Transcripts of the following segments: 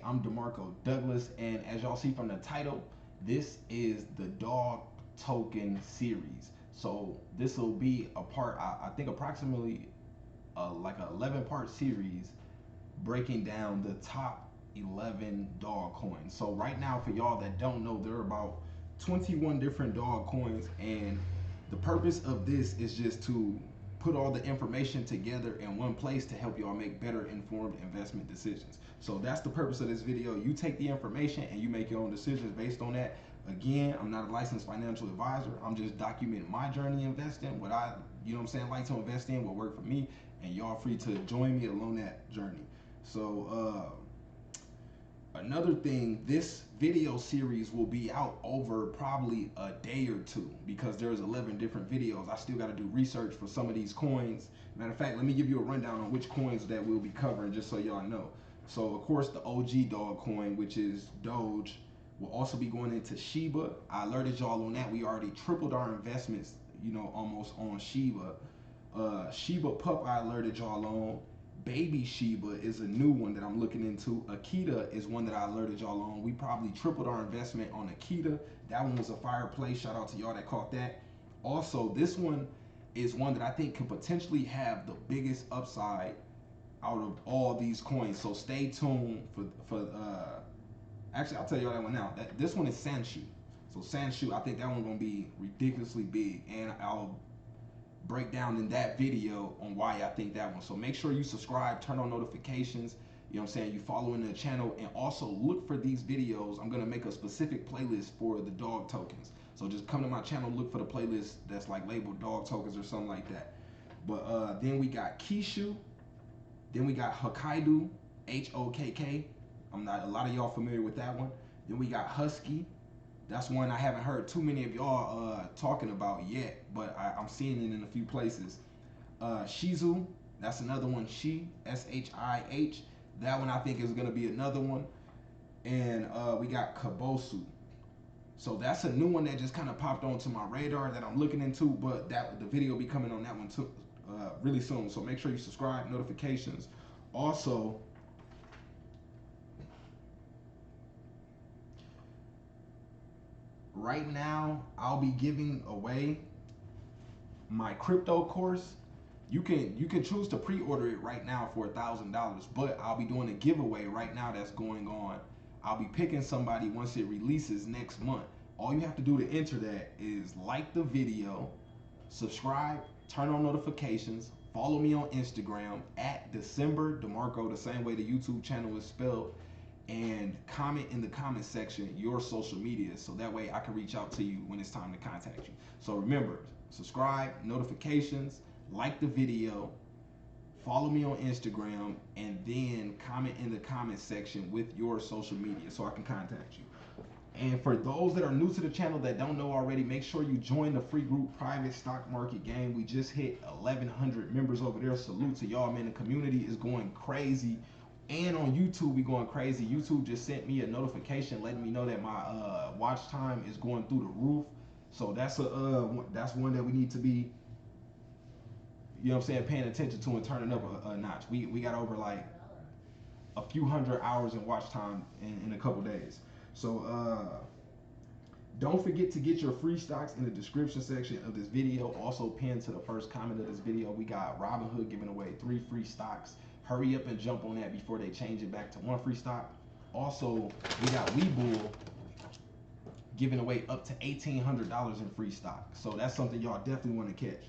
I'm DeMarco Douglas, and as y'all see from the title, this is the Dog Token series. So this will be a part, I think approximately like an 11-part series breaking down the top 11 dog coins. So right now, for y'all that don't know, there are about 21 different dog coins, and the purpose of this is just to put all the information together in one place to help y'all make better informed investment decisions. So that's the purpose of this video. You take the information and you make your own decisions based on that. Again, I'm not a licensed financial advisor. I'm just documenting my journey investing, what I, like to invest in, what worked for me, and y'all free to join me along that journey. So another thing, this video series will be out over probably a day or two because there's 11 different videos. I still got to do research for some of these coins. Matter of fact, let me give you a rundown on which coins that we'll be covering just so y'all know. So of course the OG dog coin, which is Doge, will also be going into SHIB. I alerted y'all on that. We already tripled our investments, almost on SHIB. SHIB Pup I alerted y'all on. Baby SHIB is a new one that I'm looking into. AKITA is one that I alerted y'all on. We probably tripled our investment on AKITA. That one was a fire play. Shout out to y'all that caught that. Also, this one is one that I think could potentially have the biggest upside out of all these coins. So stay tuned for actually, I'll tell y'all that one now. This one is SHIB. So SHIB, I think that one's gonna be ridiculously big, and I'll break down in that video on why I think that one. So make sure you subscribe, turn on notifications, you following the channel, and also look for these videos. I'm gonna make a specific playlist for the dog tokens. So just come to my channel, look for the playlist that's like labeled dog tokens or something like that. But then we got KISHU, then we got Hokkaido, H-O-K-K. A lot of y'all familiar with that one. Then we got Husky. That's one I haven't heard too many of y'all talking about yet, but I'm seeing it in a few places. Shizu, that's another one. S-H-I-H. That one I think is gonna be another one. And we got Kabosu. So that's a new one that just kind of popped onto my radar that I'm looking into, but the video will be coming on that one too really soon. So make sure you subscribe, notifications. Also, right now, I'll be giving away my crypto course. You can choose to pre-order it right now for $1,000, but I'll be doing a giveaway right now that's going on. I'll be picking somebody once it releases next month. All you have to do to enter that is like the video, subscribe, turn on notifications, follow me on Instagram at DecemberDeMarco, the same way the YouTube channel is spelled, and comment in the comment section your social media so that way I can reach out to you when it's time to contact you. So remember, subscribe, notifications, like the video, follow me on Instagram, and then comment in the comment section with your social media so I can contact you. And for those that are new to the channel that don't know already, make sure you join the free group Private Stock Market Game. We just hit 1,100 members over there. Salute to y'all, man. The community is going crazy. And on YouTube, we going crazy. YouTube just sent me a notification letting me know that my watch time is going through the roof. So that's one that we need to be, paying attention to and turning up a notch. We got over like a few hundred hours in watch time in a couple days. So don't forget to get your free stocks in the description section of this video. Also pinned to the first comment of this video, we got Robinhood giving away 3 free stocks. Hurry up and jump on that before they change it back to 1 free stock. Also, we got Webull giving away up to $1,800 in free stock. So that's something y'all definitely want to catch.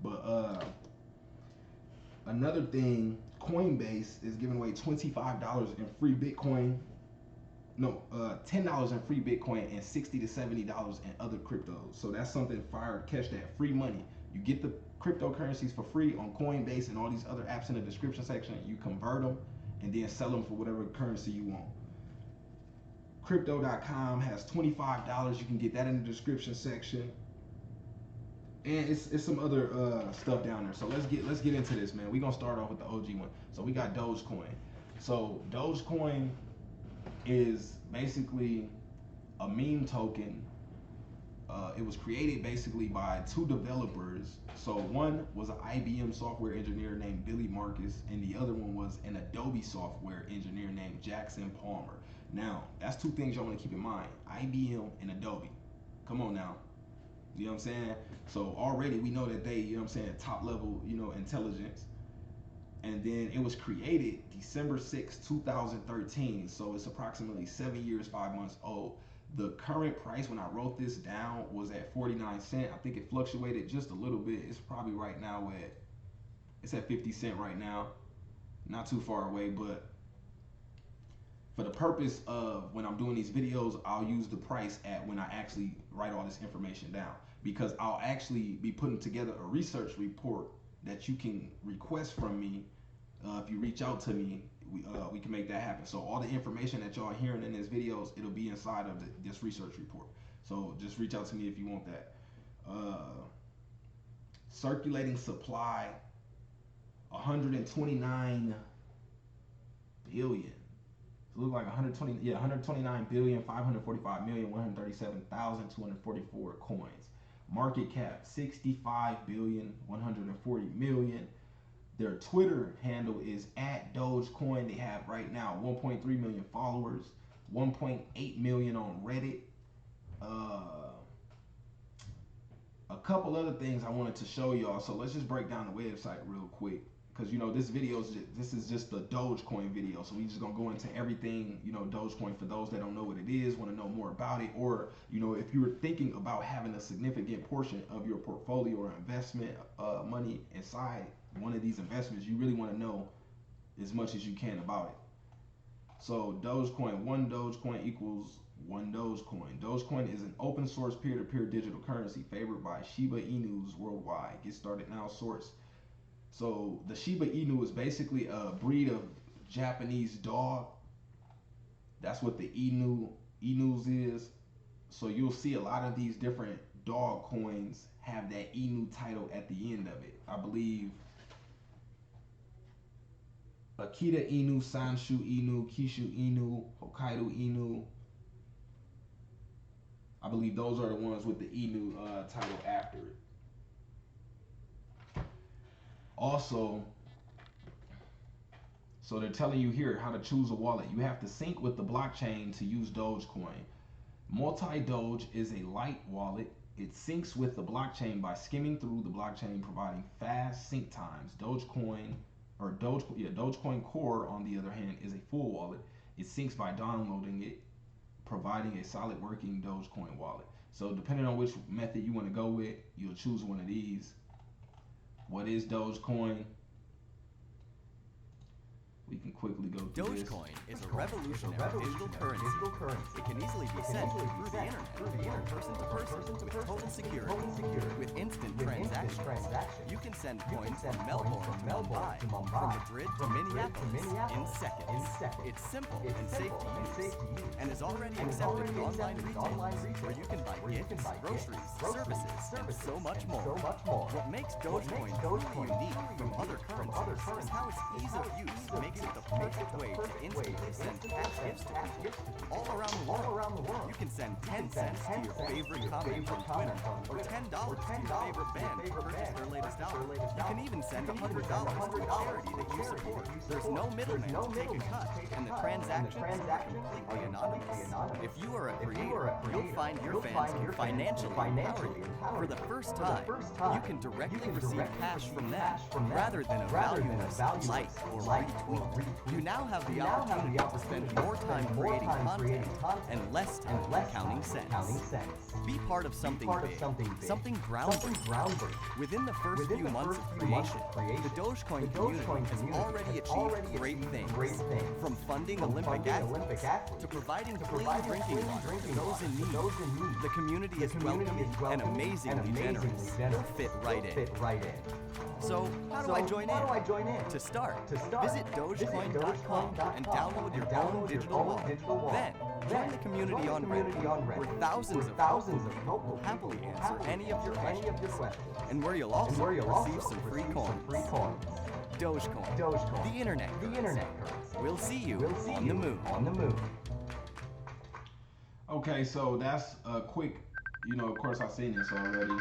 But another thing, Coinbase is giving away $25 in free Bitcoin. No, $10 in free Bitcoin and $60 to $70 in other cryptos. So that's something fire. Catch that free money. You get the cryptocurrencies for free on Coinbase and all these other apps in the description section. You convert them and then sell them for whatever currency you want. Crypto.com has $25. You can get that in the description section. And it's some other stuff down there. So let's get into this, man. We're gonna start off with the OG one. So we got Dogecoin. So Dogecoin is basically a meme token It was created basically by two developers. So one was an IBM software engineer named Billy Marcus, and the other one was an Adobe software engineer named Jackson Palmer. Now, that's two things y'all want to keep in mind: IBM and Adobe. Come on now. You know what I'm saying? So already we know that they, you know what I'm saying, top level, you know, intelligence. And then it was created December 6, 2013. So it's approximately 7 years, 5 months old. The current price when I wrote this down was at 49 cents. I think it fluctuated just a little bit. It's probably right now it's at 50 cents right now. Not too far away, but for the purpose of when I'm doing these videos, I'll use the price at when I actually write all this information down, because I'll actually be putting together a research report that you can request from me. If you reach out to me, we can make that happen. So all the information that y'all hearing in these videos, it'll be inside of this research report. So just reach out to me if you want that. Circulating supply, 129 billion. It looks like 129,545,137,244 coins. Market cap 65,140,000,000. Their Twitter handle is @Dogecoin. They have right now 1.3 million followers, 1.8 million on Reddit. A couple other things I wanted to show y'all. So let's just break down the website real quick, because you know this is just the Dogecoin video. So we just gonna go into everything, you know, Dogecoin, for those that don't know what it is, want to know more about it, or you know, if you were thinking about having a significant portion of your portfolio or investment money inside one of these investments, you really want to know as much as you can about it. So Dogecoin, one Dogecoin equals one Dogecoin. Dogecoin is an open source peer-to-peer digital currency favored by Shiba Inus worldwide. Get started now source. So the Shiba Inu is basically a breed of Japanese dog. That's what the Inus is. So you'll see a lot of these different dog coins have that Inu title at the end of it. I believe AKITA Inu, Sanshu Inu, KISHU Inu, Hokkaido Inu. I believe those are the ones with the Inu title after it. Also, so they're telling you here how to choose a wallet. You have to sync with the blockchain to use Dogecoin. Multi-Doge is a light wallet. It syncs with the blockchain by skimming through the blockchain, providing fast sync times. Dogecoin Core, on the other hand, is a full wallet. It syncs by downloading it, providing a solid working Dogecoin wallet. So depending on which method you want to go with, you'll choose one of these. What is Dogecoin? We can quickly go through this. Dogecoin is a revolutionary digital currency. It can easily be sent through the internet, person to person, with total security. With instant transactions, you can send coins from Melbourne to Mumbai, from Madrid to Minneapolis in seconds. It's simple and safe to use, and is already accepted in online retail, where you can buy gifts, groceries, services, and so much more. What makes Dogecoin truly unique from other currencies is how its ease of use makes it the perfect way to instantly send cash gifts to people all around the world. You can send 10 cents to your favorite comment on Twitter, or $10 to your favorite band to purchase their latest album. You can even send $100 to a charity that you support. There's no middleman to take a cut, and the transactions are completely anonymous. If you are a creator, you'll find your fans can financially empower you. For the first time, you can directly receive cash from them, rather than a valueless like or retweet. You now have the opportunity to spend more time creating content and less time counting cents. Be part of something big, something groundbreaking. Within the first few months of creation, the Dogecoin community has already achieved great things. From funding Olympic athletes to providing clean drinking water to those in need, the community is welcoming and amazingly generous. You'll fit right in. So, how do I join in? To start, visit Dogecoin.com and download your own digital wallet. Then, join the community on Reddit, where thousands of people will happily answer any of your questions, and where you'll also receive some free coins. Dogecoin, the internet currency. We'll see you on the moon. Okay, so that's a quick Of course, I've seen this already.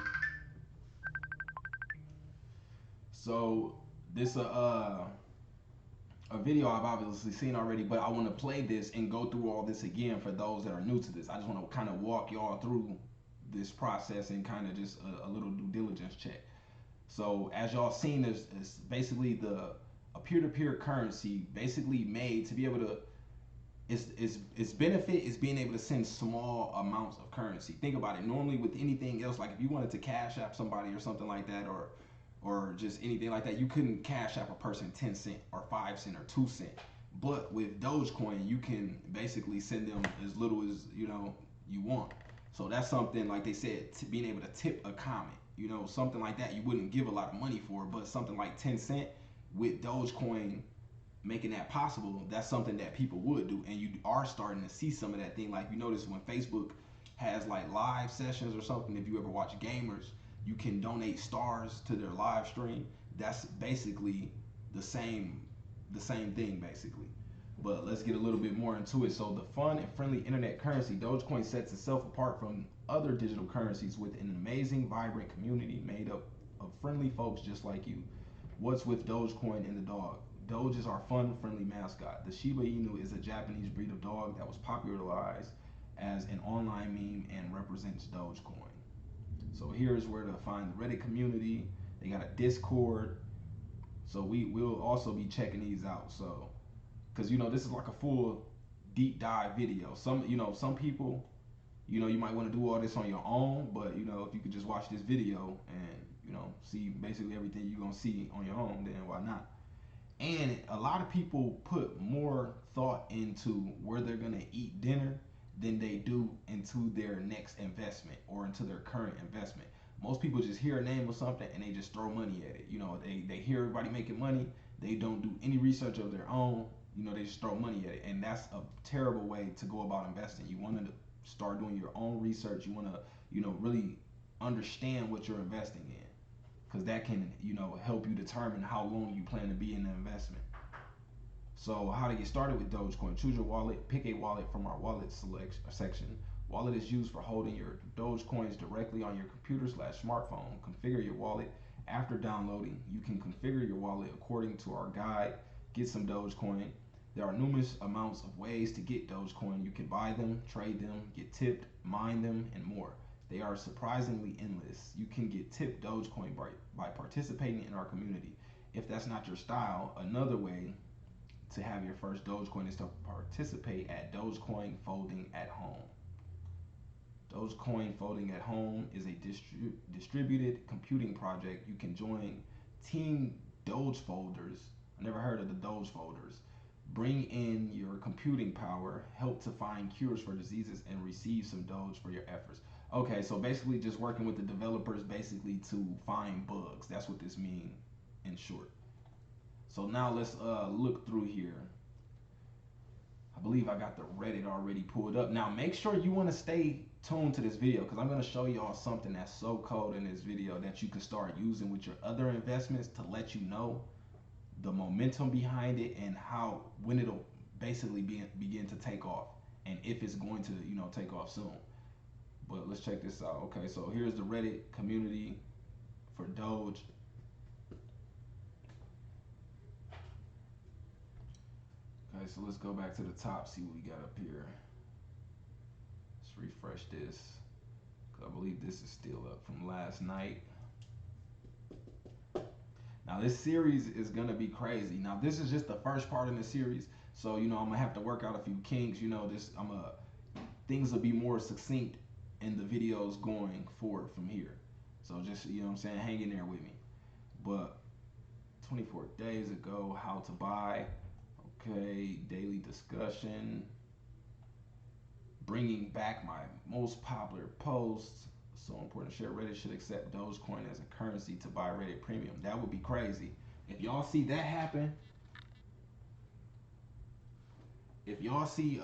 So this a video I've obviously seen already, but I want to play this and go through all this again for those that are new to this. I just want to kind of walk y'all through this process and kind of just a little due diligence check. So as y'all seen, is basically a peer-to-peer currency basically made to be able to its benefit is being able to send small amounts of currency. Think about it. Normally with anything else, like if you wanted to cash app somebody or something like that, or just anything like that, you couldn't cash app a person 10 cent or 5 cent or 2 cent. But with Dogecoin, you can basically send them as little as you want. So that's something like they said, to being able to tip a comment, something like that you wouldn't give a lot of money for, but something like 10 cent with Dogecoin making that possible, that's something that people would do. And you are starting to see some of that thing. Like you notice when Facebook has like live sessions or something, if you ever watch gamers, you can donate stars to their live stream. That's basically the same thing basically. But let's get a little bit more into it. So the fun and friendly internet currency, Dogecoin sets itself apart from other digital currencies with an amazing, vibrant community made up of friendly folks just like you. What's with Dogecoin and the dog? Doge is our fun, friendly mascot. The Shiba Inu is a Japanese breed of dog that was popularized as an online meme and represents Dogecoin. So here's where to find the Reddit community. They got a Discord. So will also be checking these out. So, because this is like a full deep dive video. Some people, you might want to do all this on your own, but if you could just watch this video and see basically everything you're gonna see on your own, then why not? And a lot of people put more thought into where they're gonna eat dinner than they do into their next investment or into their current investment. Most people just hear a name or something and they just throw money at it. They hear everybody making money. They don't do any research of their own. They just throw money at it. And that's a terrible way to go about investing. You want to start doing your own research. You want to, really understand what you're investing in. Because that can, help you determine how long you plan to be in the investment. So how to get started with Dogecoin. Choose your wallet. Pick a wallet from our wallet section. Wallet is used for holding your Dogecoins directly on your computer/smartphone. Configure your wallet. After downloading, you can configure your wallet according to our guide. Get some Dogecoin. There are numerous amounts of ways to get Dogecoin. You can buy them, trade them, get tipped, mine them, and more. They are surprisingly endless. You can get tipped Dogecoin by participating in our community. If that's not your style, another way to have your first Dogecoin is to participate at Dogecoin Folding at Home. Dogecoin Folding at Home is a distributed computing project. You can join Team Doge Folders. I never heard of the Doge Folders. Bring in your computing power, help to find cures for diseases, and receive some Doge for your efforts. Okay, so basically just working with the developers basically to find bugs. That's what this means in short. So now let's look through here. I believe I got the Reddit already pulled up. Now make sure you want to stay tuned to this video because I'm going to show y'all something that's so cold in this video that you can start using with your other investments to let you know the momentum behind it and how when it'll basically begin to take off and if it's going to take off soon. But let's check this out. Okay, so here's the Reddit community for Doge. Okay, so let's go back to the top, see what we got up here. Let's refresh this. I believe this is still up from last night. Now this series is gonna be crazy. Now this is just the first part in the series, so I'm gonna have to work out a few kinks. Things will be more succinct in the videos going forward from here. So just hang in there with me. But 24 days ago, how to buy. Okay, daily discussion. Bringing back my most popular posts. So important. Share Reddit should accept Dogecoin as a currency to buy Reddit Premium. That would be crazy. If y'all see that happen, if y'all see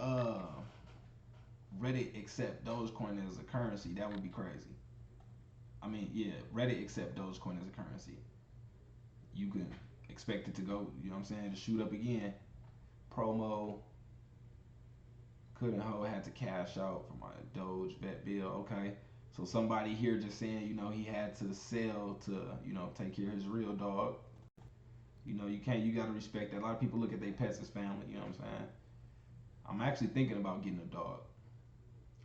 Reddit accept Dogecoin as a currency, that would be crazy. I mean, yeah, Reddit accept Dogecoin as a currency. You can expect it to go, to shoot up again. Promo. Couldn't hold, had to cash out for my Doge vet bill. Okay. So somebody here just saying, he had to sell to, take care of his real dog. You gotta respect that. A lot of people look at their pets as family, you know what I'm saying? I'm actually thinking about getting a dog.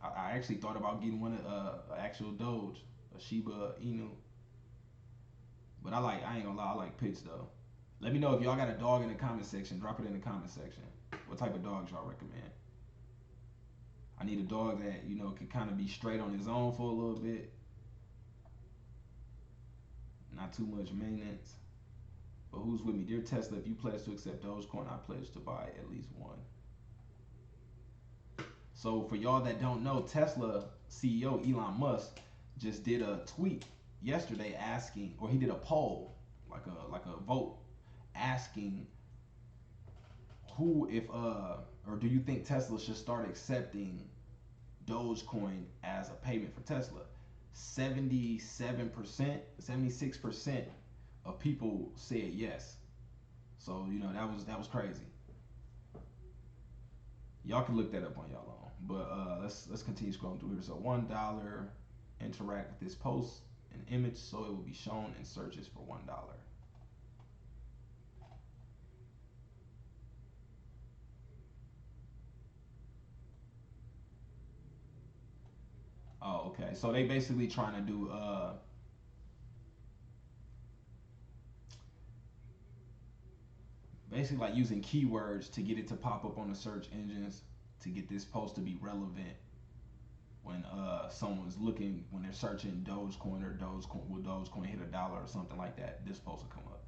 I actually thought about getting one, an actual Doge, a Shiba Inu. But I ain't gonna lie, I like pits though. Let me know if y'all got a dog in the comment section. Drop it in the comment section. What type of dogs y'all recommend? I need a dog that, can kind of be straight on his own for a little bit. Not too much maintenance. But who's with me? Dear Tesla, if you pledge to accept Dogecoin, I pledge to buy at least one. So for y'all that don't know, Tesla CEO Elon Musk just did a tweet yesterday asking, or he did a poll, like a vote, asking who, if or do you think Tesla should start accepting Dogecoin as a payment for Tesla? 77%, 76% of people said yes. So that was crazy. Y'all can look that up on y'all own. But let's continue scrolling through here. So $1, interact with this post, an image, so it will be shown in searches for $1. Oh, okay. So they basically trying to do basically like using keywords to get it to pop up on the search engines to get this post to be relevant when someone's looking, when they're searching Dogecoin or Dogecoin, will Dogecoin hit $1 or something like that, this post will come up.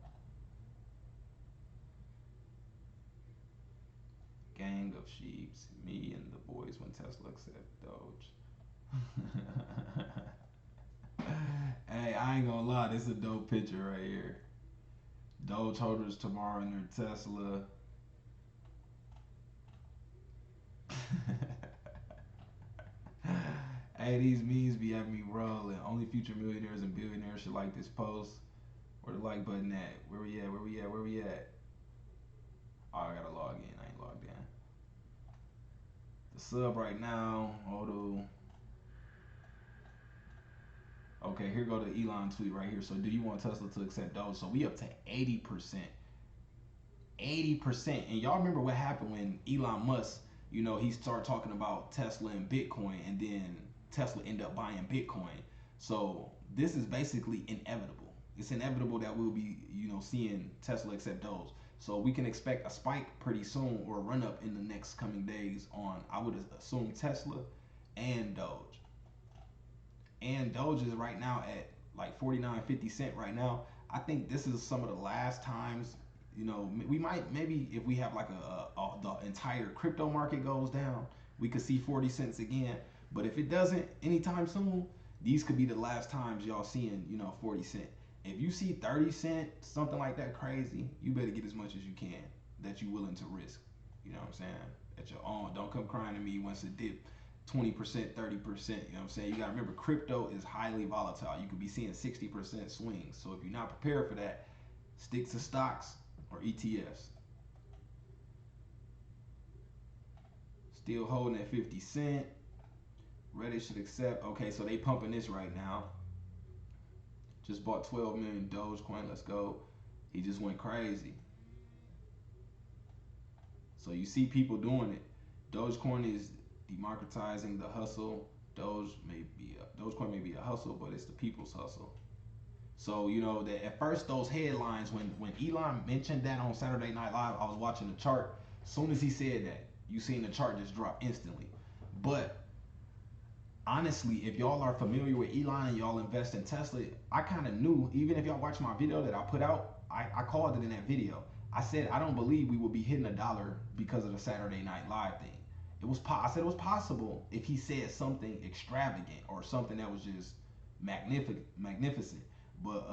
Gang of sheeps, me and the boys when Tesla accept Doge. Hey, I ain't gonna lie, this is a dope picture right here. Doge holders tomorrow in their Tesla. Hey, these memes be having me rolling. Only future millionaires and billionaires should like this post. Where the like button at? Where we at? Where we at? Where we at? Oh, I gotta log in. I ain't logged in. The sub right now. Auto. Okay, here go the Elon tweet right here. So, do you want Tesla to accept Doge? So we up to 80%. 80%. And y'all remember what happened when Elon Musk, he started talking about Tesla and Bitcoin, and then Tesla ended up buying Bitcoin. So this is basically inevitable. It's inevitable that we'll be, seeing Tesla accept Doge. So we can expect a spike pretty soon, or a run up in the next coming days on, I would assume, Tesla and Doge. And Doge is right now at like 49.50 right now. I think this is some of the last times, we might, maybe if we have like the entire crypto market goes down, we could see 40 cents again. But if it doesn't anytime soon, these could be the last times y'all seeing, 40 cent. If you see 30 cent, something like that crazy, you better get as much as you can that you're willing to risk. You know what I'm saying? At your own. Don't come crying to me once it dip 20%, 30%. You know what I'm saying? You got to remember, crypto is highly volatile. You could be seeing 60% swings. So if you're not prepared for that, stick to stocks or ETFs. Still holding at 50 cent. Reddit should accept. Okay, so they pumping this right now. Just bought 12 million Dogecoin. Let's go. He just went crazy. So you see people doing it. Dogecoin is democratizing the hustle. Dogecoin may be a hustle, but it's the people's hustle. So that at first those headlines, when Elon mentioned that on Saturday Night Live, I was watching the chart. As soon as he said that, you seen the chart just drop instantly. But honestly, if y'all are familiar with Elon and y'all invest in Tesla, I kind of knew, even if y'all watch my video that I put out, I called it in that video. I said I don't believe we will be hitting $1 because of the Saturday Night Live thing. I said it was possible if he said something extravagant or something that was just magnificent. But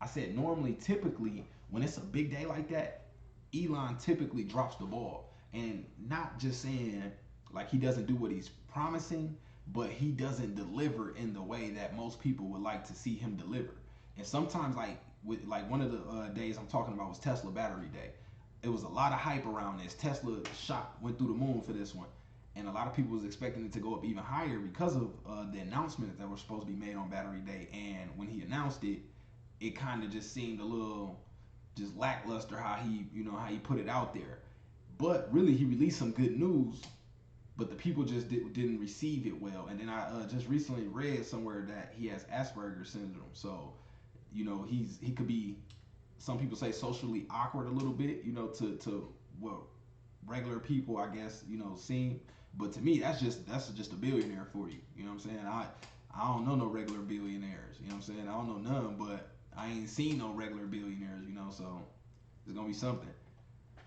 I said normally, typically, when it's a big day like that, Elon typically drops the ball. And not just saying like he doesn't do what he's promising, but he doesn't deliver in the way that most people would like to see him deliver. And sometimes, like one of the days I'm talking about was Tesla Battery Day. It was a lot of hype around this. Tesla went through the moon for this one. and a lot of people was expecting it to go up even higher because of the announcements that were supposed to be made on Battery Day. And when he announced it, it kind of just seemed a little just lackluster how he, how he put it out there. But really, he released some good news, but the people just didn't receive it well. And then I just recently read somewhere that he has Asperger's syndrome, so he could be, some people say, socially awkward a little bit, to what regular people, I guess, seem. But to me, that's just a billionaire for you. You know what I'm saying? I don't know no regular billionaires. You know what I'm saying? I don't know none, but I ain't seen no regular billionaires. So it's gonna be something.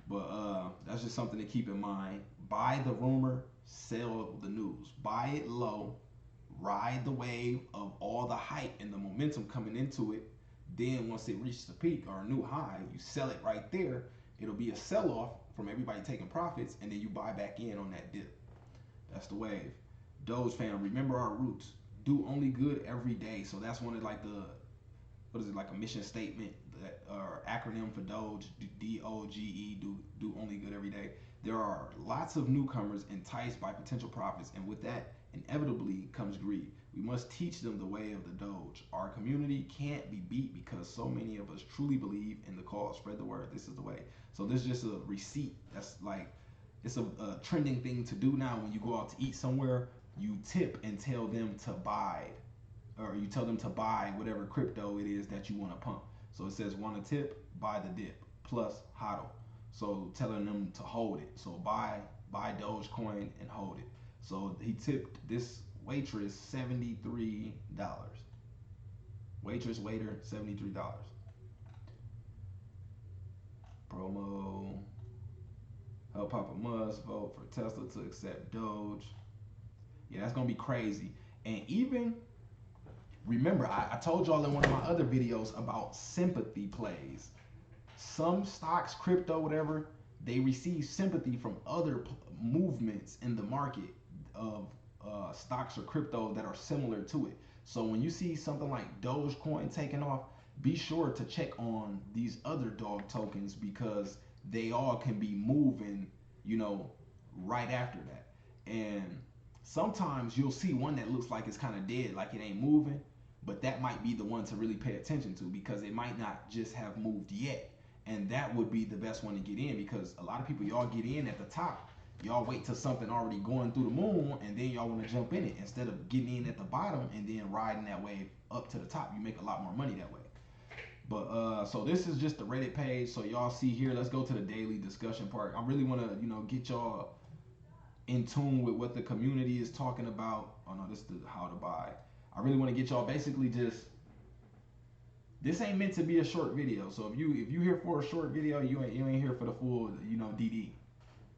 But that's just something to keep in mind. Buy the rumor, sell the news. Buy it low, ride the wave of all the hype and the momentum coming into it. Then once it reaches the peak or a new high, you sell it right there. It'll be a sell-off from everybody taking profits, and then you buy back in on that dip. That's the wave. Doge fam, remember our roots. Do only good every day. So that's one of like like a mission statement that, or acronym for Doge, DOGE, do only good every day. There are lots of newcomers enticed by potential profits, and with that inevitably comes greed. We must teach them the way of the Doge. Our community can't be beat because so many of us truly believe in the cause. Spread the word. This is the way. So this is just a receipt. That's like, it's a trending thing to do now. When you go out to eat somewhere, you tip and tell them to buy, or you tell them to buy whatever crypto it is that you want to pump. So it says, want to tip, buy the dip, plus HODL. So telling them to hold it. So buy Dogecoin and hold it. So he tipped this waitress $73. Waiter, $73. Promo. Help Papa must vote for Tesla to accept Doge. Yeah, that's gonna be crazy. And even remember, I told y'all in one of my other videos about sympathy plays. Some stocks, crypto, whatever, they receive sympathy from other movements in the market of stocks or crypto that are similar to it. So when you see something like Dogecoin taking off, be sure to check on these other dog tokens, because they all can be moving, right after that. And sometimes you'll see one that looks like it's kind of dead, like it ain't moving, but that might be the one to really pay attention to, because it might not just have moved yet. And that would be the best one to get in, because a lot of people, y'all get in at the top, y'all wait till something already going through the moon, and then y'all want to jump in it instead of getting in at the bottom and then riding that wave up to the top. You make a lot more money that way. But so this is just the Reddit page. So y'all see here, let's go to the daily discussion part. I really want to, get y'all in tune with what the community is talking about. Oh no, this is the how to buy. I really want to get y'all basically just, this ain't meant to be a short video. So if you here for a short video, you ain't here for the full, DD.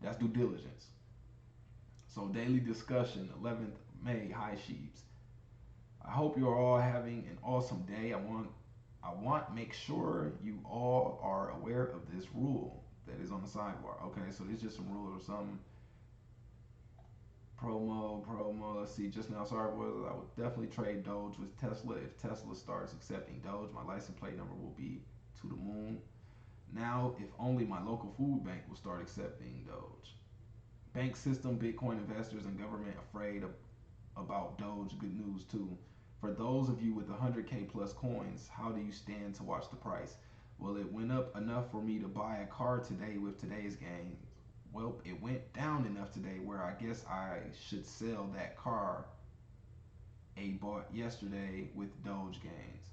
That's due diligence. So daily discussion, 11th May, hi SHIBs. I hope you're all having an awesome day. I want make sure you all are aware of this rule that is on the sidebar. Okay, so there's just some rule or something. Promo. Let's see. Just now, sorry boys, I would definitely trade Doge with Tesla. If Tesla starts accepting Doge, my license plate number will be to the moon. Now, if only my local food bank will start accepting Doge. Bank system, Bitcoin investors, and government afraid about Doge. Good news too. For those of you with 100K plus coins, how do you stand to watch the price? Well, it went up enough for me to buy a car today with today's gains. Well, it went down enough today where I guess I should sell that car I bought yesterday with Doge gains.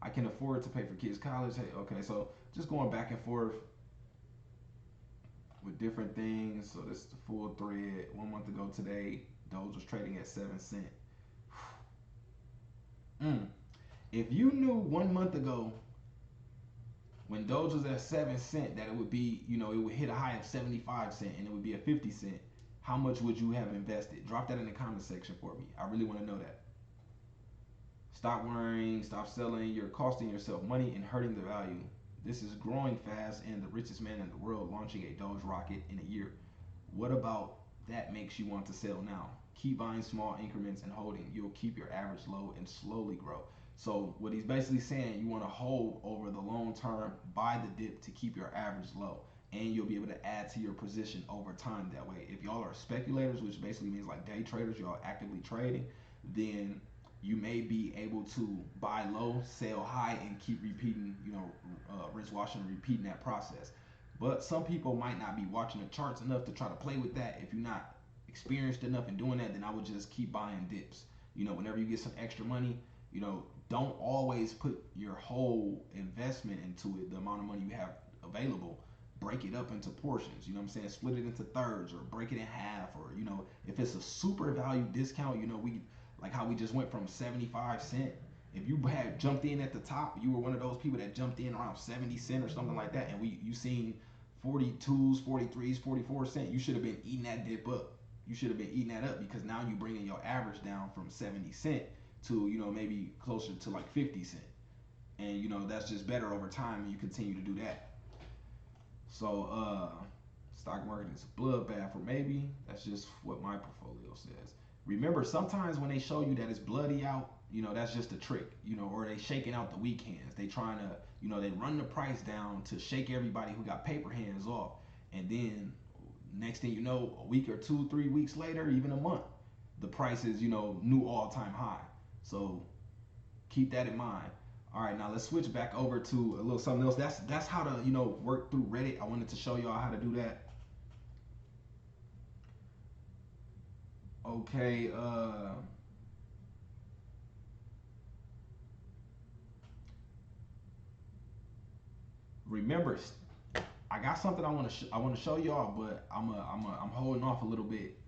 I can afford to pay for kids' college. Hey, okay, so just going back and forth with different things. So this is the full thread. 1 month ago today, Doge was trading at 7 cents. If you knew 1 month ago when Doge was at 7 cents that it would be, it would hit a high of 75 cents and it would be at 50 cents, how much would you have invested? Drop that in the comment section for me. I really want to know that. Stop worrying, stop selling. You're costing yourself money and hurting the value. This is growing fast and the richest man in the world launching a Doge rocket in a year. What about that makes you want to sell now? Keep buying small increments and holding. You'll keep your average low and slowly grow. So what he's basically saying, you want to hold over the long term, buy the dip to keep your average low, and you'll be able to add to your position over time that way. If y'all are speculators, which basically means like day traders, y'all actively trading, then you may be able to buy low, sell high, and keep repeating, rinse, wash, and repeating that process. But some people might not be watching the charts enough to try to play with that. If you're not experienced enough in doing that, then I would just keep buying dips. Whenever you get some extra money, don't always put your whole investment into it, the amount of money you have available. Break it up into portions, split it into thirds or break it in half, or if it's a super value discount, we like how we just went from 75 cent. If you had jumped in at the top, you were one of those people that jumped in around 70 cent or something like that, and you seen 42s, 43s, 44 cent, you should have been eating that dip up. You should have been eating that up, because now you're bringing your average down from 70 cent to maybe closer to like 50 cent, and that's just better over time, and you continue to do that. So stock market is a bloodbath, or maybe that's just what my portfolio says. Remember, sometimes when they show you that it's bloody out, that's just a trick, or they shaking out the weak hands. They trying to, they run the price down to shake everybody who got paper hands off, and then next thing you know, a week or 2, 3 weeks later, even a month, the price is, new all-time high. So keep that in mind. All right, now let's switch back over to a little something else. That's how to, work through Reddit. I wanted to show y'all how to do that. Okay, remember, I got something I want to show y'all, but I'm holding off a little bit,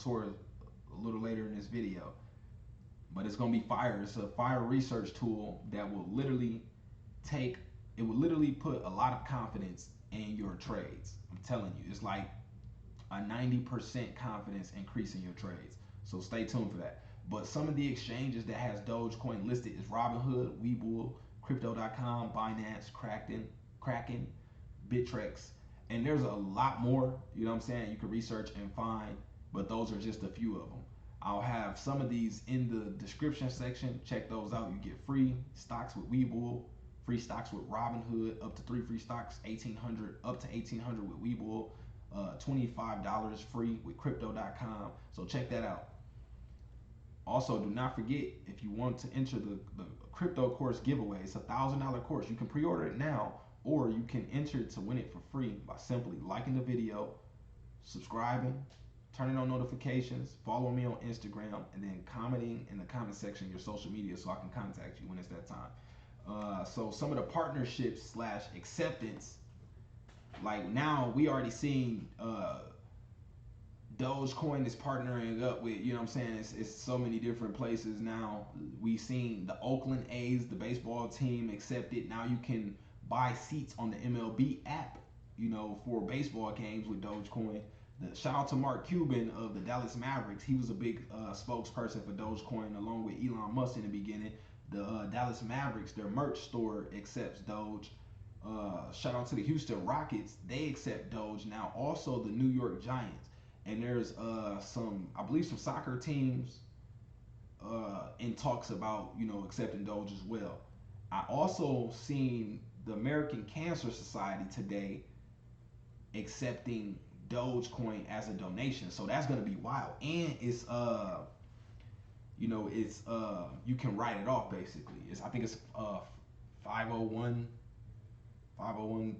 toward a little later in this video. But it's gonna be fire. It's a fire research tool that will literally put a lot of confidence in your trades. I'm telling you, it's like a 90% confidence increase in your trades. So stay tuned for that. But some of the exchanges that has Dogecoin listed is Robinhood, Webull, Crypto.com, Binance, Kraken, Bittrex, and there's a lot more. You can research and find, but those are just a few of them. I'll have some of these in the description section. Check those out. You get free stocks with Webull, free stocks with Robinhood, up to 3 free stocks, 1,800 up to 1,800 with Webull, $25 free with Crypto.com. So check that out. Also, do not forget, if you want to enter the crypto course giveaway, it's a $1,000 course. You can pre-order it now, or you can enter to win it for free by simply liking the video, subscribing, turning on notifications, follow me on Instagram, and then commenting in the comment section your social media so I can contact you when it's that time. So some of the partnerships / acceptance, like now we already seen Dogecoin is partnering up with, it's so many different places now. We've seen the Oakland A's, the baseball team, accepted. Now you can buy seats on the MLB app, for baseball games with Dogecoin. Shout out to Mark Cuban of the Dallas Mavericks. He was a big spokesperson for Dogecoin along with Elon Musk in the beginning. The Dallas Mavericks, their merch store accepts Doge. Shout out to the Houston Rockets. They accept Doge now. Also the New York Giants. And there's some soccer teams in talks about, accepting Doge as well. I also seen the American Cancer Society today accepting Dogecoin as a donation. So that's gonna be wild. And it's you can write it off basically. I think it's 501, whatever,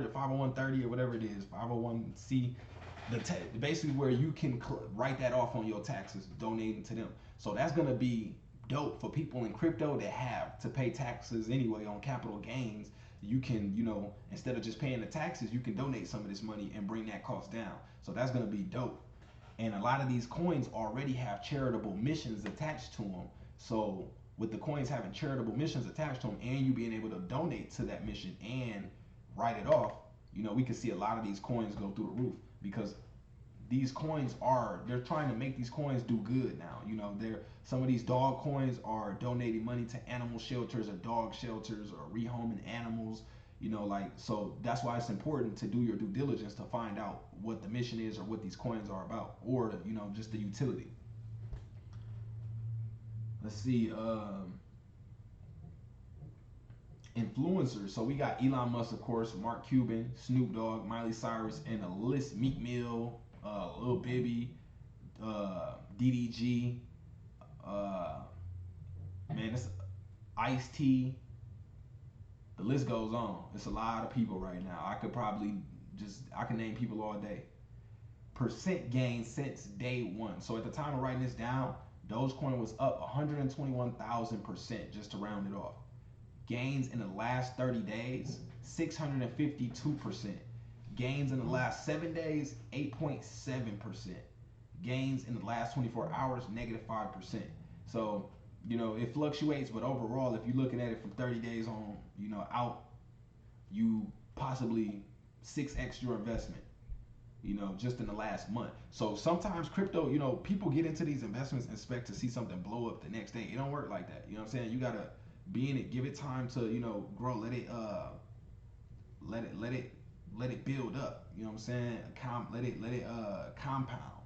the 501(30) or whatever it is, 501c, basically where you can write that off on your taxes, donating to them. So that's gonna be dope for people in crypto that have to pay taxes anyway on capital gains. You can, instead of just paying the taxes, you can donate some of this money and bring that cost down. So that's gonna be dope. And a lot of these coins already have charitable missions attached to them. So with the coins having charitable missions attached to them, and you being able to donate to that mission and write it off, we can see a lot of these coins go through the roof, because these coins they're trying to make these coins do good now. Some of these dog coins are donating money to animal shelters or dog shelters or rehoming animals, so that's why it's important to do your due diligence to find out what the mission is or what these coins are about, or just the utility. let's see, influencers. So we got Elon Musk, of course, Mark Cuban, Snoop Dogg, Miley Cyrus, and a list: Meek Mill, Lil Bibby, DDG, uh, man, it's Ice T. The list goes on. It's a lot of people right now. I can name people all day. Percent gain since day one. So at the time of writing this down, Dogecoin was up 121,000%, just to round it off. Gains in the last 30 days, 652%. Gains in the last 7 days, 8.7%. Gains in the last 24 hours, -5%. So, it fluctuates, but overall, if you're looking at it from 30 days on, out, you possibly 6x your investment, just in the last month. So sometimes crypto, people get into these investments and expect to see something blow up the next day. It don't work like that. You know what I'm saying? You gotta be in it, give it time to, grow, let it build up. You know what I'm saying? Let it compound.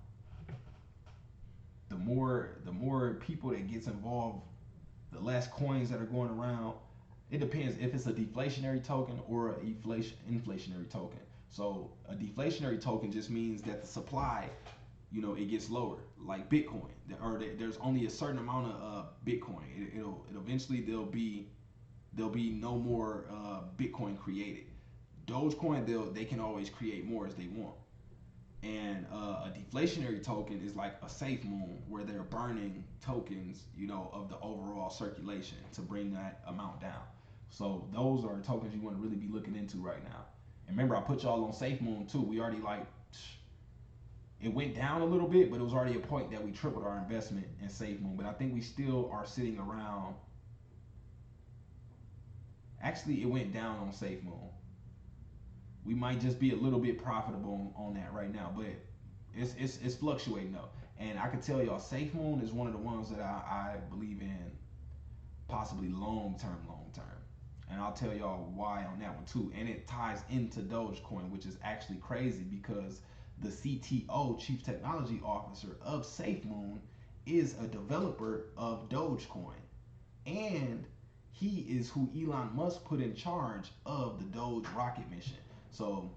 The more people that gets involved, the less coins that are going around. It depends if it's a deflationary token or a inflationary token. So a deflationary token just means that the supply, it gets lower, like Bitcoin, or there's only a certain amount of Bitcoin. It'll eventually there'll be no more Bitcoin created. Dogecoin, they can always create more as they want. And a deflationary token is like a safe moon where they're burning tokens, of the overall circulation to bring that amount down. So those are tokens you want to really be looking into right now. And remember, I put y'all on safe moon too. We already it went down a little bit, but it was already a point that we tripled our investment in safe moon. But I think we still are sitting around. Actually, it went down on safe moon. We might just be a little bit profitable on that right now, but it's fluctuating though. And I can tell y'all, Safe Moon is one of the ones that I believe in, possibly long term. And I'll tell y'all why on that one too. And it ties into Dogecoin, which is actually crazy because the CTO, Chief Technology Officer of Safe Moon, is a developer of Dogecoin. And he is who Elon Musk put in charge of the Doge rocket mission. So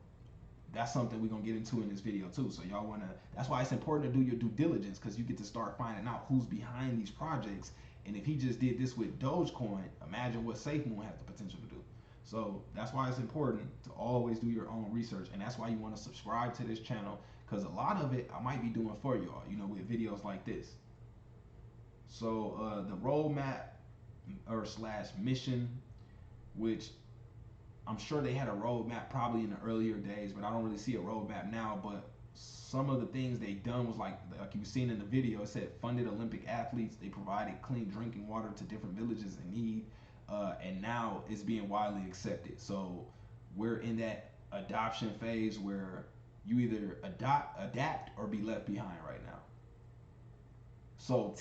that's something we're gonna get into in this video too. So y'all that's why it's important to do your due diligence, because you get to start finding out who's behind these projects. And if he just did this with Dogecoin, imagine what SafeMoon has the potential to do. So that's why it's important to always do your own research, and that's why you want to subscribe to this channel, because a lot of it I might be doing for y'all, with videos like this. So the roadmap or / mission, which I'm sure they had a roadmap probably in the earlier days, but I don't really see a roadmap now. But some of the things they done was like you've seen in the video, it said funded Olympic athletes, they provided clean drinking water to different villages in need, and now it's being widely accepted. So we're in that adoption phase where you either adapt or be left behind right now. So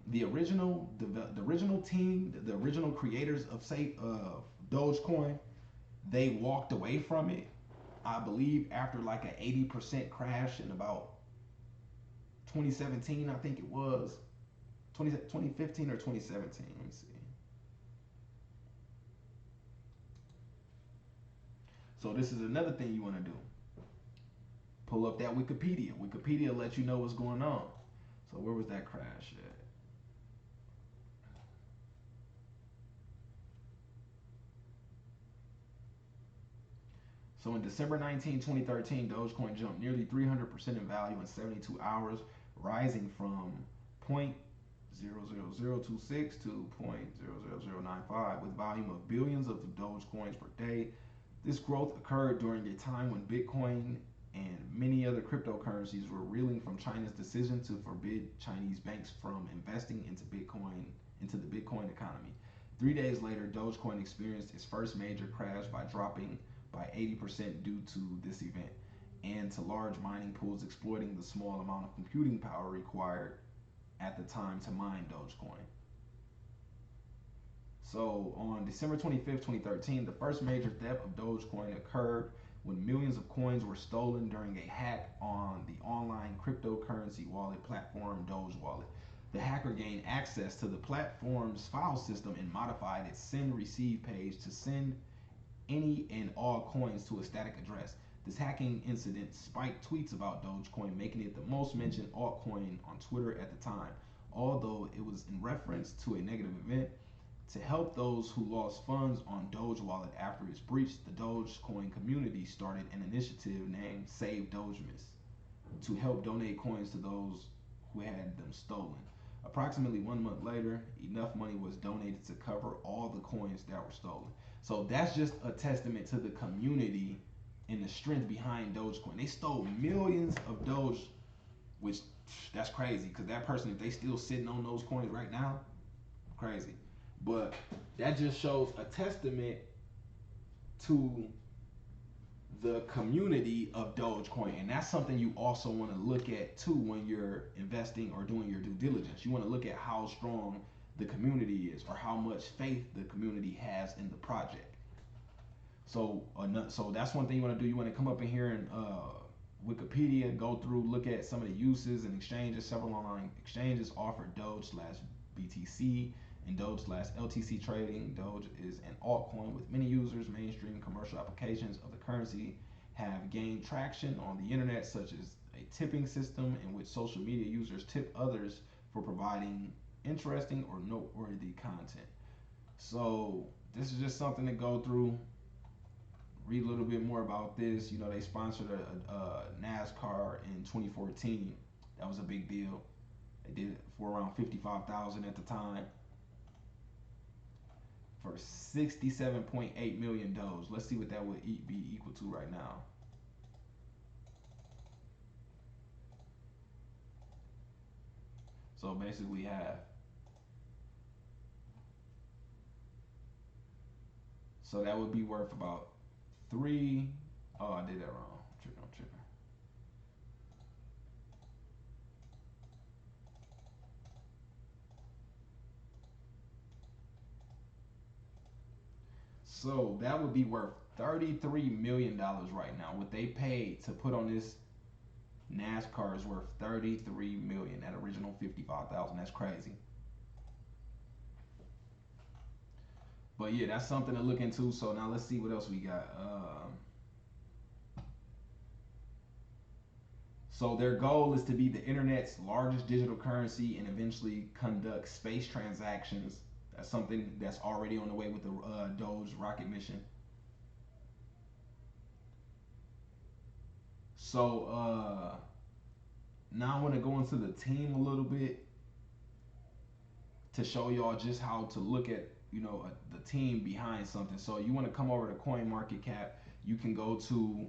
the original team, the original creators of Dogecoin, they walked away from it, I believe, after like an 80% crash in about 2017, I think it was. 2015 or 2017, let me see. So this is another thing you want to do. Pull up that Wikipedia. Wikipedia lets you know what's going on. So where was that crash at? So in December 19, 2013, Dogecoin jumped nearly 300% in value in 72 hours, rising from 0.00026 to 0.00095 with volume of billions of Dogecoins per day. This growth occurred during a time when Bitcoin and many other cryptocurrencies were reeling from China's decision to forbid Chinese banks from investing into the Bitcoin economy. 3 days later, Dogecoin experienced its first major crash by dropping by 80% due to this event, and to large mining pools exploiting the small amount of computing power required at the time to mine Dogecoin. So on December 25th, 2013, the first major theft of Dogecoin occurred when millions of coins were stolen during a hack on the online cryptocurrency wallet platform Doge Wallet. The hacker gained access to the platform's file system and modified its send receive page to send any and all coins to a static address. This hacking incident spiked tweets about Dogecoin, making it the most mentioned altcoin on Twitter at the time, although it was in reference to a negative event. To help those who lost funds on Doge Wallet after its breach, the Dogecoin community started an initiative named Save Dogemas to help donate coins to those who had them stolen. Approximately 1 month later, enough money was donated to cover all the coins that were stolen. So that's just a testament to the community and the strength behind Dogecoin. They stole millions of Doge, which that's crazy because that person, if they still sitting on those coins right now, crazy. But that just shows a testament to the community of Dogecoin. And that's something you also want to look at too when you're investing or doing your due diligence. You want to look at how strong the community is or how much faith the community has in the project. So that's one thing you want to do. You want to come up in here and Wikipedia, go through, look at some of the uses and exchanges. Several online exchanges offer Doge/BTC and Doge/LTC trading. Doge is an altcoin with many users. Mainstream commercial applications of the currency have gained traction on the internet, such as a tipping system in which social media users tip others for providing interesting or noteworthy content. So this is just something to go through. Read a little bit more about this. You know, they sponsored a NASCAR in 2014. That was a big deal. They did it for around 55,000 at the time. For 67.8 million Doge. Let's see what that would be equal to right now. So basically half. So that would be worth about three. Oh, I did that wrong. I'm tripping. So that would be worth $33 million right now. What they paid to put on this NASCAR is worth $33 million at original 55,000. That's crazy. But yeah, that's something to look into. So now let's see what else we got. So their goal is to be the internet's largest digital currency and eventually conduct space transactions. That's something that's already on the way with the Doge rocket mission. So now I want to go into the team a little bit to show y'all just how to look at, you know, the team behind something. So you want to come over to CoinMarketCap. You can go to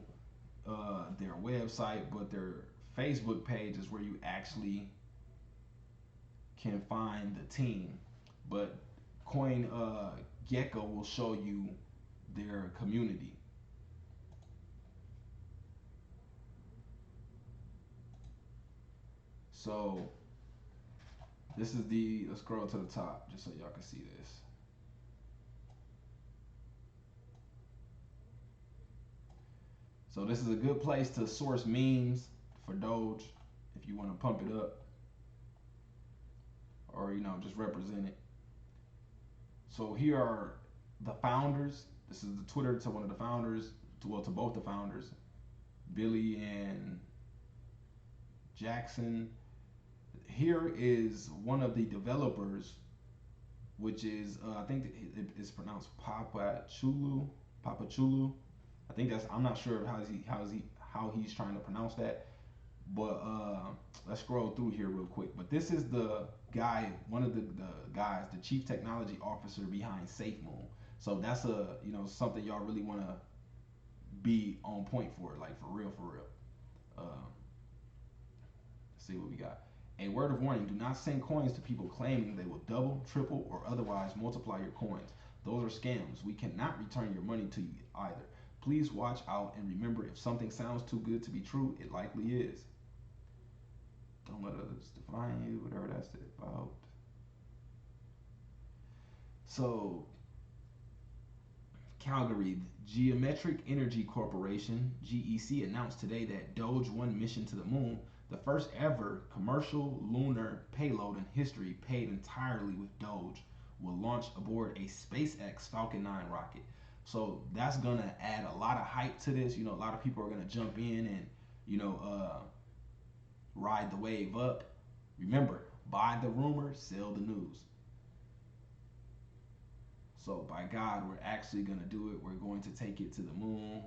their website, but their Facebook page is where you actually can find the team. But CoinGecko will show you their community. So this is let's scroll to the top just so y'all can see this. So this is a good place to source memes for Doge if you want to pump it up or, you know, just represent it. So here are the founders. This is the Twitter to one of the founders, to both the founders, Billy and Jackson. Here is one of the developers, which is I think it's pronounced Papachulu. I think that's, I'm not sure how he's trying to pronounce that. But let's scroll through here real quick. But this is the guy, one of the guys, the chief technology officer behind SafeMoon. So that's something y'all really want to be on point for, like for real. Let's see what we got. A word of warning: do not send coins to people claiming they will double, triple, or otherwise multiply your coins. Those are scams. We cannot return your money to you either. Please watch out and remember, if something sounds too good to be true, it likely is. Don't let others define you, whatever that's about. So, Calgary, Geometric Energy Corporation, GEC, announced today that Doge 1 mission to the moon, The first ever commercial lunar payload in history, paid entirely with Doge, will launch aboard a SpaceX Falcon 9 rocket. So that's gonna add a lot of hype to this. You know, a lot of people are gonna jump in and, you know, ride the wave up. Remember, buy the rumor, sell the news. So by God, we're actually gonna do it. We're going to take it to the moon.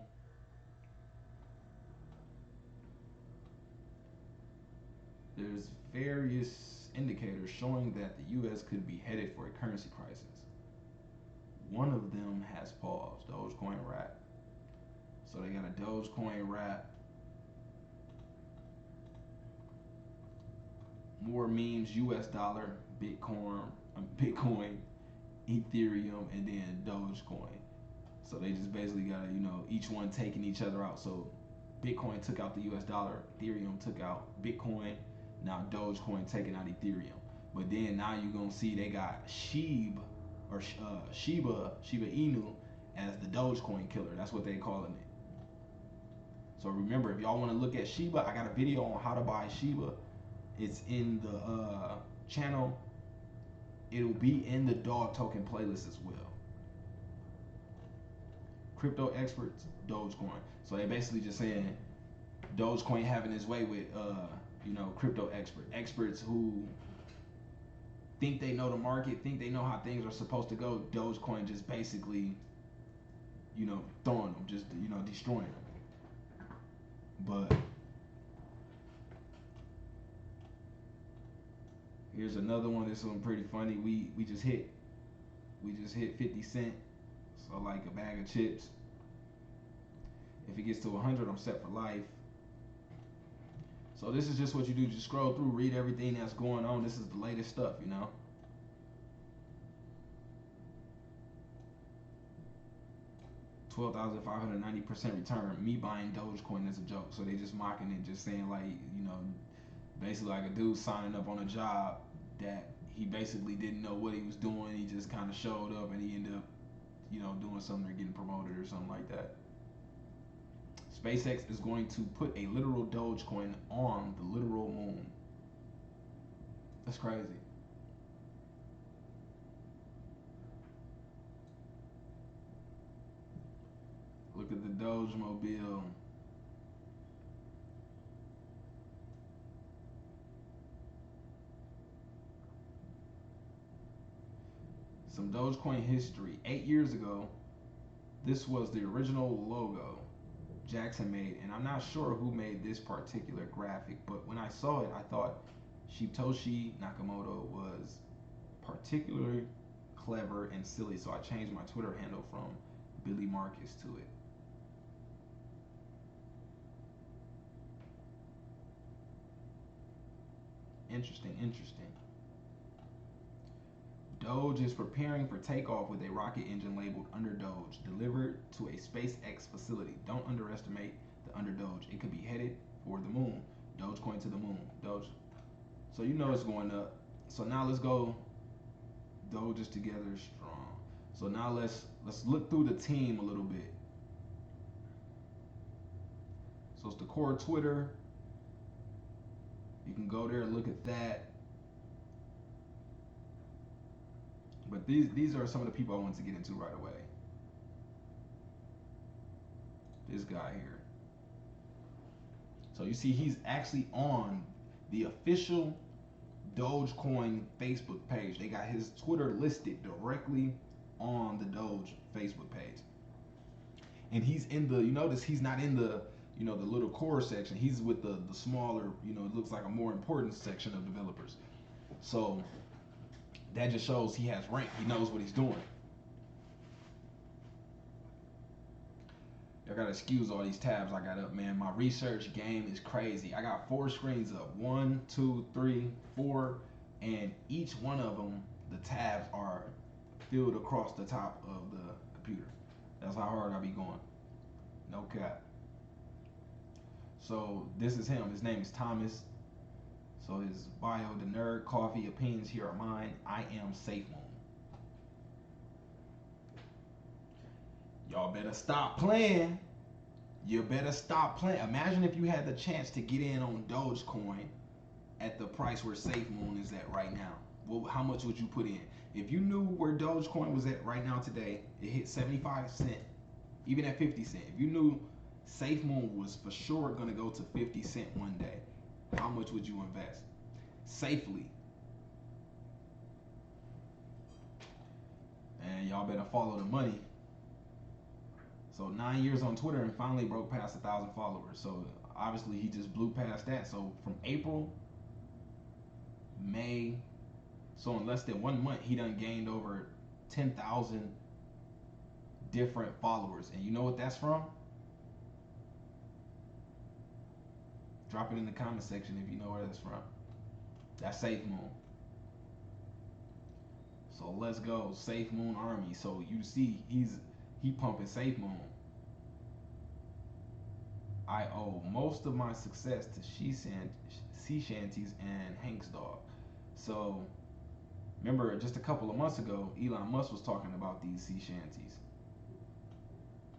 There's various indicators showing that the U.S. could be headed for a currency crisis. One of them has paused. Dogecoin wrap. So they got a Dogecoin wrap. More memes: U.S. dollar, Bitcoin, Ethereum, and then Dogecoin. So they just basically got to, you know, each one taking each other out. So Bitcoin took out the U.S. dollar, Ethereum took out Bitcoin. Now Dogecoin taking out Ethereum. But then now you're gonna see they got SHIB or Shiba Inu as the Dogecoin killer. That's what they calling it. So remember, if y'all want to look at Shiba, I got a video on how to buy Shiba. It's in the channel. It'll be in the dog token playlist as well. Crypto experts, Dogecoin. So they basically just saying Dogecoin having his way with you know, crypto experts who think they know the market, think they know how things are supposed to go. Dogecoin just basically, you know, throwing them, just, you know, destroying them. But here's another one. This one pretty funny. We just hit 50 cents. So like a bag of chips. If it gets to 100, I'm set for life. So this is just what you do. Just scroll through, read everything that's going on. This is the latest stuff, you know. $12,590% return. Me buying Dogecoin is a joke. So they just mocking it, just saying like, you know, basically like a dude signing up on a job that he basically didn't know what he was doing. He just kind of showed up and he ended up, you know, doing something or getting promoted or something like that. SpaceX is going to put a literal Dogecoin on the literal moon. That's crazy. Look at the Doge Mobile. Some Dogecoin history. 8 years ago, this was the original logo Jackson made, and I'm not sure who made this particular graphic, but when I saw it, I thought Satoshi Nakamoto was particularly clever and silly, so I changed my Twitter handle from Billy Marcus to it. Interesting. Doge is preparing for takeoff with a rocket engine labeled Under Doge, delivered to a SpaceX facility. Don't underestimate the Under Doge. It could be headed for the moon. Dogecoin to the moon. Doge. So you know it's going up. So now let's go. Doge is together strong. So now let's look through the team a little bit. So it's the core Twitter. You can go there and look at that. But these are some of the people I want to get into right away. This guy here. So you see he's actually on the official Dogecoin Facebook page. They got his Twitter listed directly on the Doge Facebook page. And he's in the, you notice he's not in the, you know, the little core section. He's with the smaller, you know, it looks like a more important section of developers. So that just shows he has rank. He knows what he's doing. I gotta excuse all these tabs I got up, man. My research game is crazy. I got 4 screens up. 1, 2, 3, 4, and each one of them, the tabs are filled across the top of the computer. That's how hard I be going. No cap. So this is him. His name is Thomas. So his bio: the nerd, coffee, opinions here are mine. I am Safe Moon. Y'all better stop playing. You better stop playing. Imagine if you had the chance to get in on Dogecoin at the price where SafeMoon is at right now. Well, how much would you put in? If you knew where Dogecoin was at right now today, it hit 75 cents, even at 50 cents. If you knew SafeMoon was for sure going to go to 50 cents one day, how much would you invest? Safely. And y'all better follow the money. So 9 years on Twitter and finally broke past 1,000 followers. So obviously he just blew past that. So from April, May, so in less than 1 month, he done gained over 10,000 different followers. And you know what that's from? Drop it in the comment section if you know where that's from. That's SafeMoon. So let's go, SafeMoon Army. So you see, he pumping SafeMoon. I owe most of my success to sea shanties and Hank's dog. So remember, just a couple of months ago, Elon Musk was talking about these sea shanties,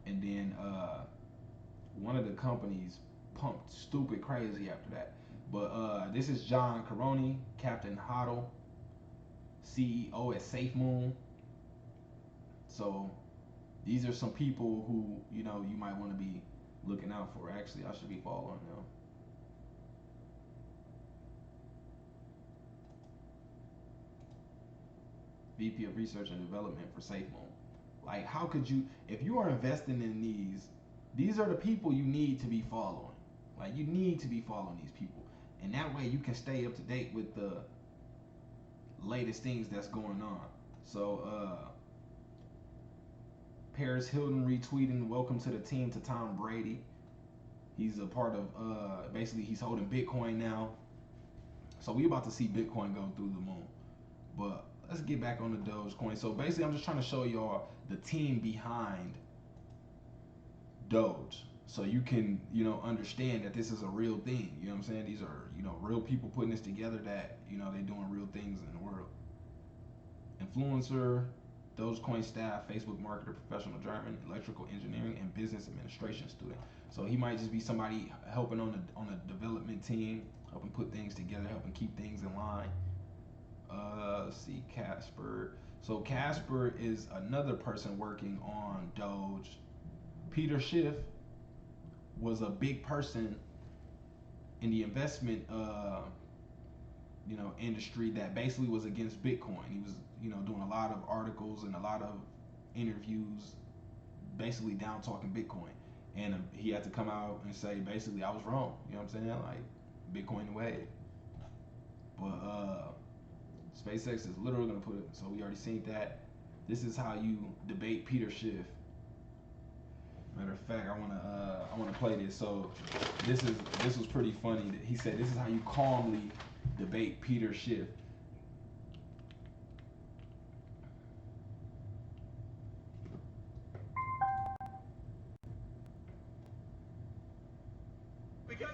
and then one of the companies pumped stupid crazy after that. But this is John Caroni, Captain Hodl, CEO at SafeMoon. So these are some people who, you know, you might want to be looking out for. Actually, I should be following them. VP of Research and Development for SafeMoon. Like, how could you, if you are investing in these are the people you need to be following. Like, you need to be following these people. And that way you can stay up to date with the latest things that's going on. So, Paris Hilton retweeting, welcome to the team to Tom Brady. He's a part of, basically he's holding Bitcoin now. So we about to see Bitcoin go through the moon. But let's get back on the Dogecoin. So basically I'm just trying to show y'all the team behind Doge. So you can, you know, understand that this is a real thing. You know what I'm saying? These are, you know, real people putting this together that, you know, they doing real things in the world. Influencer, Dogecoin staff, Facebook marketer, professional German, electrical engineering, and business administration student. So he might just be somebody helping on a development team, helping put things together, helping keep things in line. Let's see, Casper. So Casper is another person working on Doge. Peter Schiff was a big person in the investment you know, industry that basically was against Bitcoin. He was, you know, doing a lot of articles and a lot of interviews basically down talking Bitcoin. And he had to come out and say basically I was wrong. You know what I'm saying? Like, Bitcoin the way. But SpaceX is literally gonna put it, so we already seen that. This is how you debate Peter Schiff. Matter of fact, I wanna play this. So this was pretty funny. He said this is how you calmly debate Peter Schiff.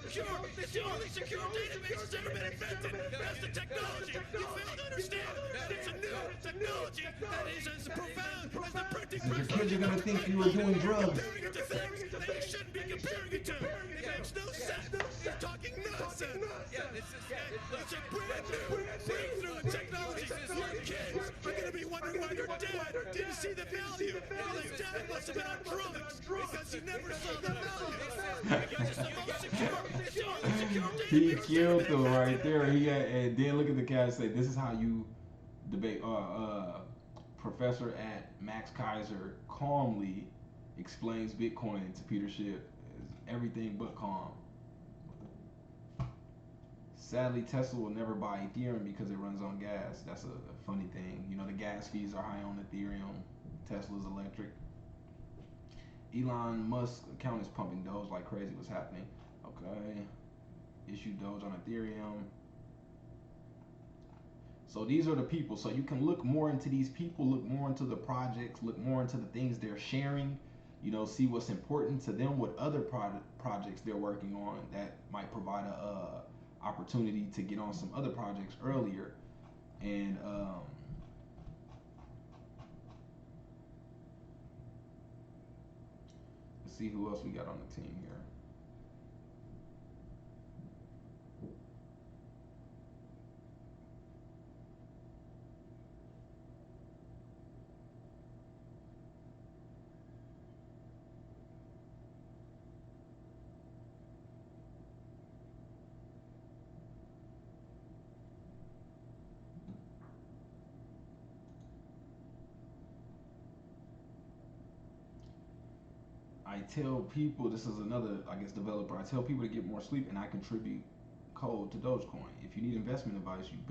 Secure! It's the only secure database that's ever been invented! That's the technology! You fail to understand that it's a new technology that is as profound as the printing press! Your kids are gonna think you were doing drugs. Comparing it to things that you shouldn't be comparing it to! It makes no sense! You're talking nonsense! Yeah, it's a brand new breakthrough in technology! Your kids are gonna be wondering why their dad didn't see the value! Well, their dad must have been on drugs because he never saw the value! Because it's the most secure! He killed him right there. And then look at the cat and say, "This is how you debate." Professor at Max Kaiser calmly explains Bitcoin to Peter Schiff. It's everything but calm. Sadly, Tesla will never buy Ethereum because it runs on gas. That's a funny thing. You know, the gas fees are high on Ethereum. Tesla's electric. Elon Musk's account is pumping Doge like crazy. What's happening? Okay. Issue Doge on Ethereum. So these are the people. So you can look more into these people, look more into the projects, look more into the things they're sharing, you know, see what's important to them, what other projects they're working on that might provide a opportunity to get on some other projects earlier. And let's see who else we got on the team here. I tell people, this is another, I guess, developer. I tell people to get more sleep, and I contribute code to Dogecoin. If you need investment advice, you'd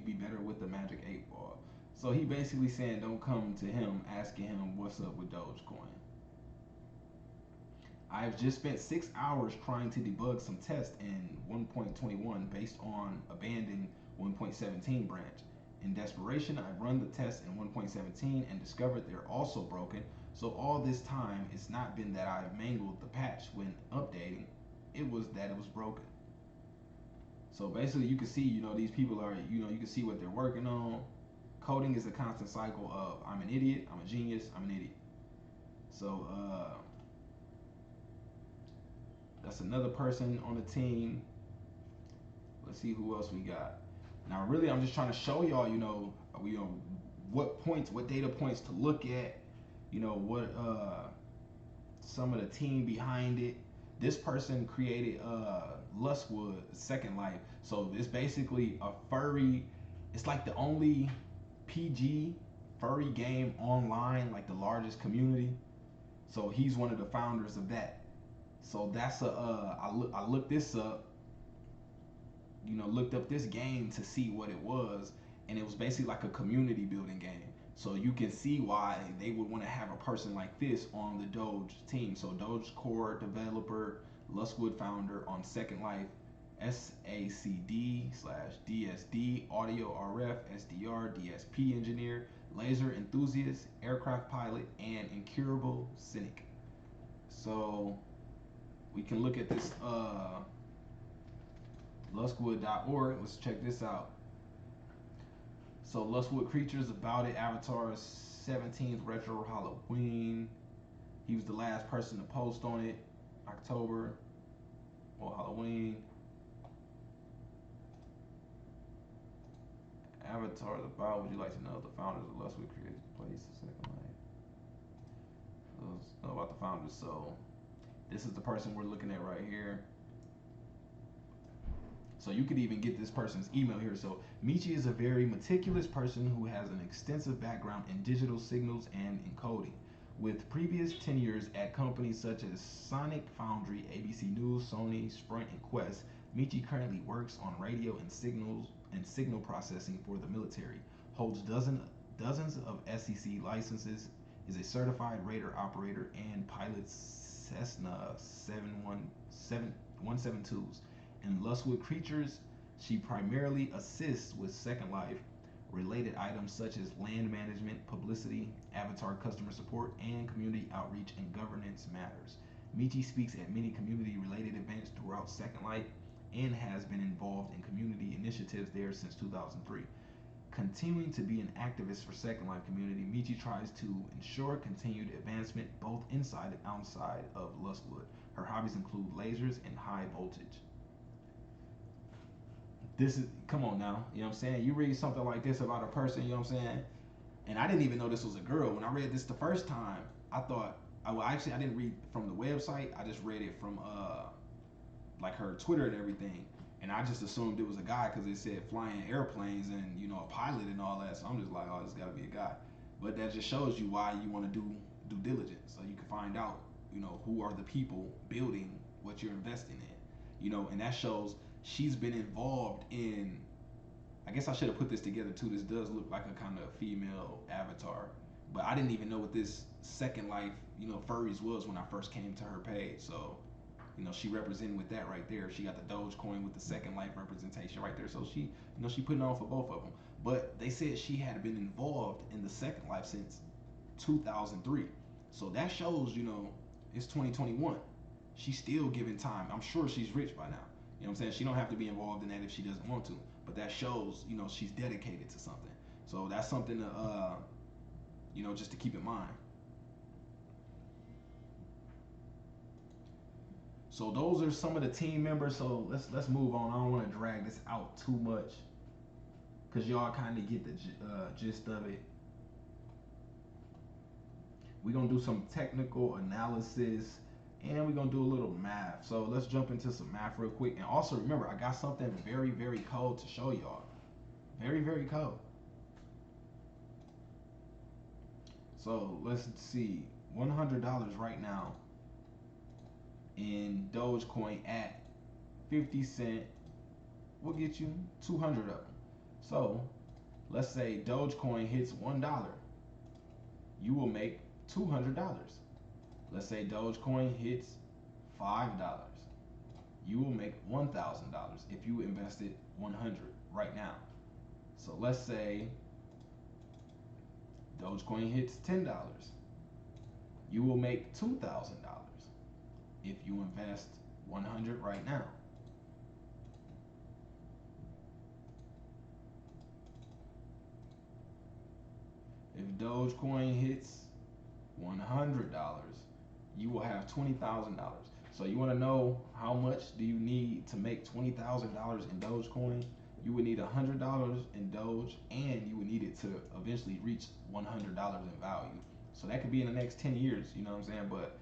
be better with the Magic 8 Ball. So he basically saying, don't come to him asking him what's up with Dogecoin. I've just spent 6 hours trying to debug some tests in 1.21 based on abandoning 1.17 branch. In desperation, I've run the tests in 1.17 and discovered they're also broken. So all this time, it's not been that I've mangled the patch when updating, it was that it was broken. So basically you can see, these people are, you can see what they're working on. Coding is a constant cycle of I'm an idiot, I'm a genius, I'm an idiot. So that's another person on the team. Let's see who else we got. Now really I'm just trying to show y'all, what data points to look at, what some of the team behind it. This person created Lustwood Second Life. So it's basically a furry, it's like the only PG furry game online, like the largest community. So he's one of the founders of that. So that's I looked this up, looked up this game to see what it was, and it was basically like a community building game. So you can see why they would want to have a person like this on the Doge team. So Doge core developer, Lustwood founder on Second Life, SACD/DSD, audio RF, SDR, DSP engineer, laser enthusiast, aircraft pilot, and incurable cynic. So we can look at this lustwood.org. Let's check this out. So Lustwood Creatures, About It, Avatar's 17th Retro Halloween. He was the last person to post on it. October or Halloween. Avatar's About, would you like to know the founders of Lustwood Creators Place Second Life? Let's know about the founders. So this is the person we're looking at right here. So you could even get this person's email here. So Michi is a very meticulous person who has an extensive background in digital signals and encoding. With previous tenures at companies such as Sonic Foundry, ABC News, Sony, Sprint, and Quest, Michi currently works on radio and signal processing for the military, holds dozens of SEC licenses, is a certified radar operator, and pilots Cessna 172s. In Lustwood Creatures, she primarily assists with Second Life related items such as land management, publicity, avatar customer support, and community outreach and governance matters. Michi speaks at many community related events throughout Second Life and has been involved in community initiatives there since 2003. Continuing to be an activist for Second Life community, Michi tries to ensure continued advancement both inside and outside of Lustwood. Her hobbies include lasers and high voltage. This is, come on now, you know what I'm saying? You read something like this about a person, you know what I'm saying? And I didn't even know this was a girl. When I read this the first time, I thought, I didn't read from the website. I just read it from like her Twitter and everything. And I just assumed it was a guy because it said flying airplanes and, a pilot and all that. So I'm just like, oh, this got to be a guy. But that just shows you why you want to do due diligence. So you can find out, who are the people building what you're investing in. And that shows she's been involved in, I guess I should have put this together too. This does look like a kind of female avatar. But I didn't even know what this Second Life, furries was when I first came to her page. So, she represented with that right there. She got the Dogecoin with the Second Life representation right there. So she, she putting on for both of them. But they said she had been involved in the Second Life since 2003. So that shows, it's 2021. She's still giving time. I'm sure she's rich by now. You know what I'm saying? She don't have to be involved in that if she doesn't want to. But that shows, she's dedicated to something. So that's something to, just to keep in mind. So those are some of the team members. So let's move on. I don't want to drag this out too much, cause y'all kind of get the gist of it. We're gonna do some technical analysis, and we're gonna do a little math. So let's jump into some math real quick. And also remember, I got something very, very cold to show y'all. Very, very cold. So let's see, $100 right now in Dogecoin at 50 cent will get you 200 of them. So let's say Dogecoin hits $1, you will make $200. Let's say Dogecoin hits $5, you will make $1,000 if you invested 100 right now. So let's say Dogecoin hits $10, you will make $2,000 if you invest 100 right now. If Dogecoin hits $100, you will have $20,000. So you want to know how much do you need to make $20,000 in Dogecoin? You would need $100 in Doge, and you would need it to eventually reach $100 in value. So that could be in the next 10 years, you know what I'm saying? But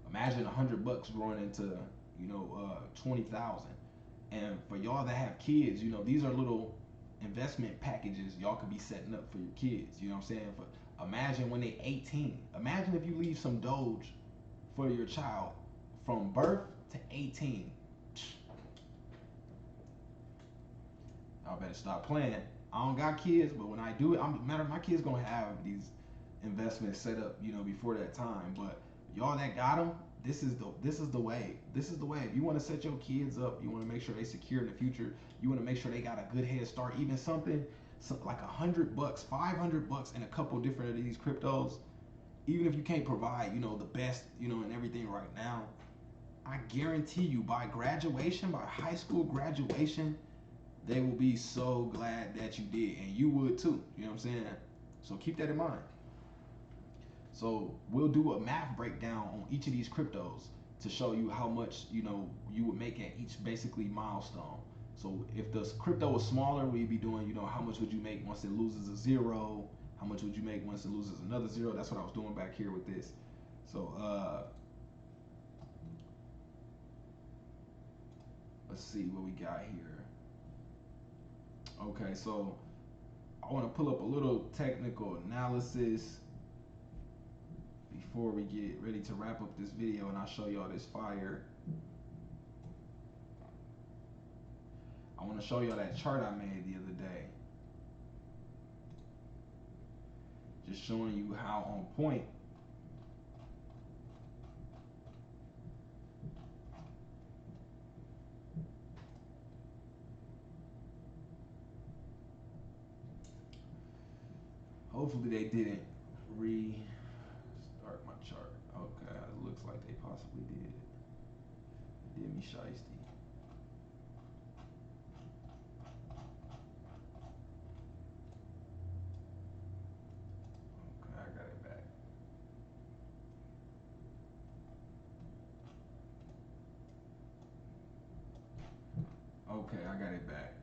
imagine $100 growing into, 20,000. And for y'all that have kids, these are little investment packages y'all could be setting up for your kids. You know what I'm saying? Imagine when they 18. Imagine if you leave some Doge for your child from birth to 18. Y'all better stop playing. I don't got kids, but when I do it, my kids gonna have these investments set up, before that time. But y'all that got them, this is the way. This is the way. If you want to set your kids up, you want to make sure they secure in the future. You want to make sure they got a good head start. Even something like $100, $500 in a couple different of these cryptos. Even if you can't provide, the best, and everything right now, I guarantee you by graduation, by high school graduation, they will be so glad that you did, and you would too. You know what I'm saying? So keep that in mind. So we'll do a math breakdown on each of these cryptos to show you how much, you would make at each basically milestone. So if the crypto was smaller, we'd be doing, how much would you make once it loses a zero? How much would you make once it loses another zero? That's what I was doing back here with this. So let's see what we got here. Okay, so I want to pull up a little technical analysis before we get ready to wrap up this video, and I'll show y'all this fire. I want to show y'all that chart I made the other day. Just showing you how on point hopefully they didn't restart my chart. Okay, it looks like they possibly did. Did me shiesty. Okay, I got it back. Okay, I got it back.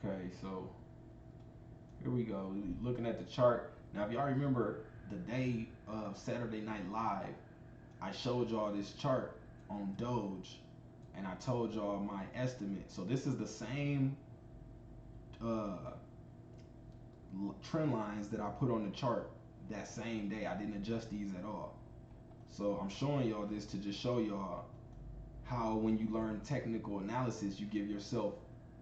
Okay, so here we go. Looking at the chart. Now, if y'all remember the day of Saturday Night Live, I showed y'all this chart on Doge, and I told y'all my estimate. So this is the same trend lines that I put on the chart that same day. I didn't adjust these at all. So I'm showing y'all this to just show y'all how when you learn technical analysis, you give yourself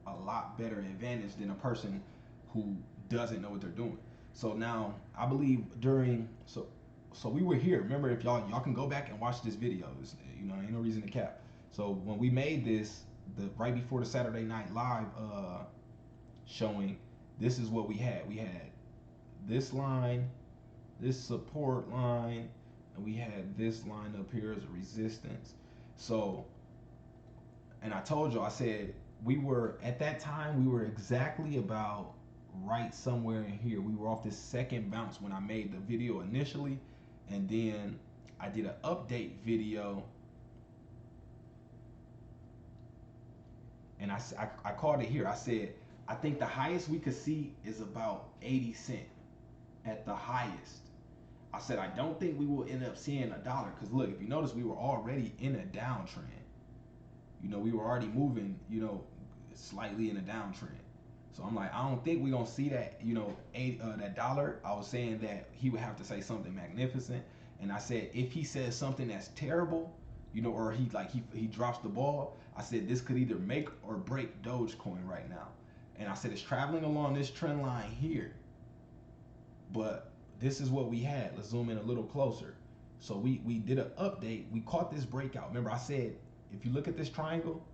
a lot better advantage than a person who doesn't know what they're doing. So now I believe so we were here. Remember, if y'all can go back and watch this video. You know, ain't no reason to cap. So when we made this, the right before the Saturday Night Live showing, this is what we had. We had this line, this support line, and we had this line up here as a resistance. So, and I told you, I said we were at that time, we were exactly about right somewhere in here. We were off this second bounce when I made the video initially, and then I did an update video, and I called it here. I said I think the highest we could see is about 80 cents at the highest. I said I don't think we will end up seeing $1, because look, if you notice, we were already in a downtrend. You know, we were already moving, you know, slightly in a downtrend. So I'm like, I don't think we're gonna see that, you know, that $1. I was saying that he would have to say something magnificent, and I said if he says something that's terrible, you know, or he drops the ball, I said this could either make or break Dogecoin right now. And I said it's traveling along this trend line here, but this is what we had. Let's zoom in a little closer. So we did an update. We caught this breakout. Remember, I said if you look at this triangle,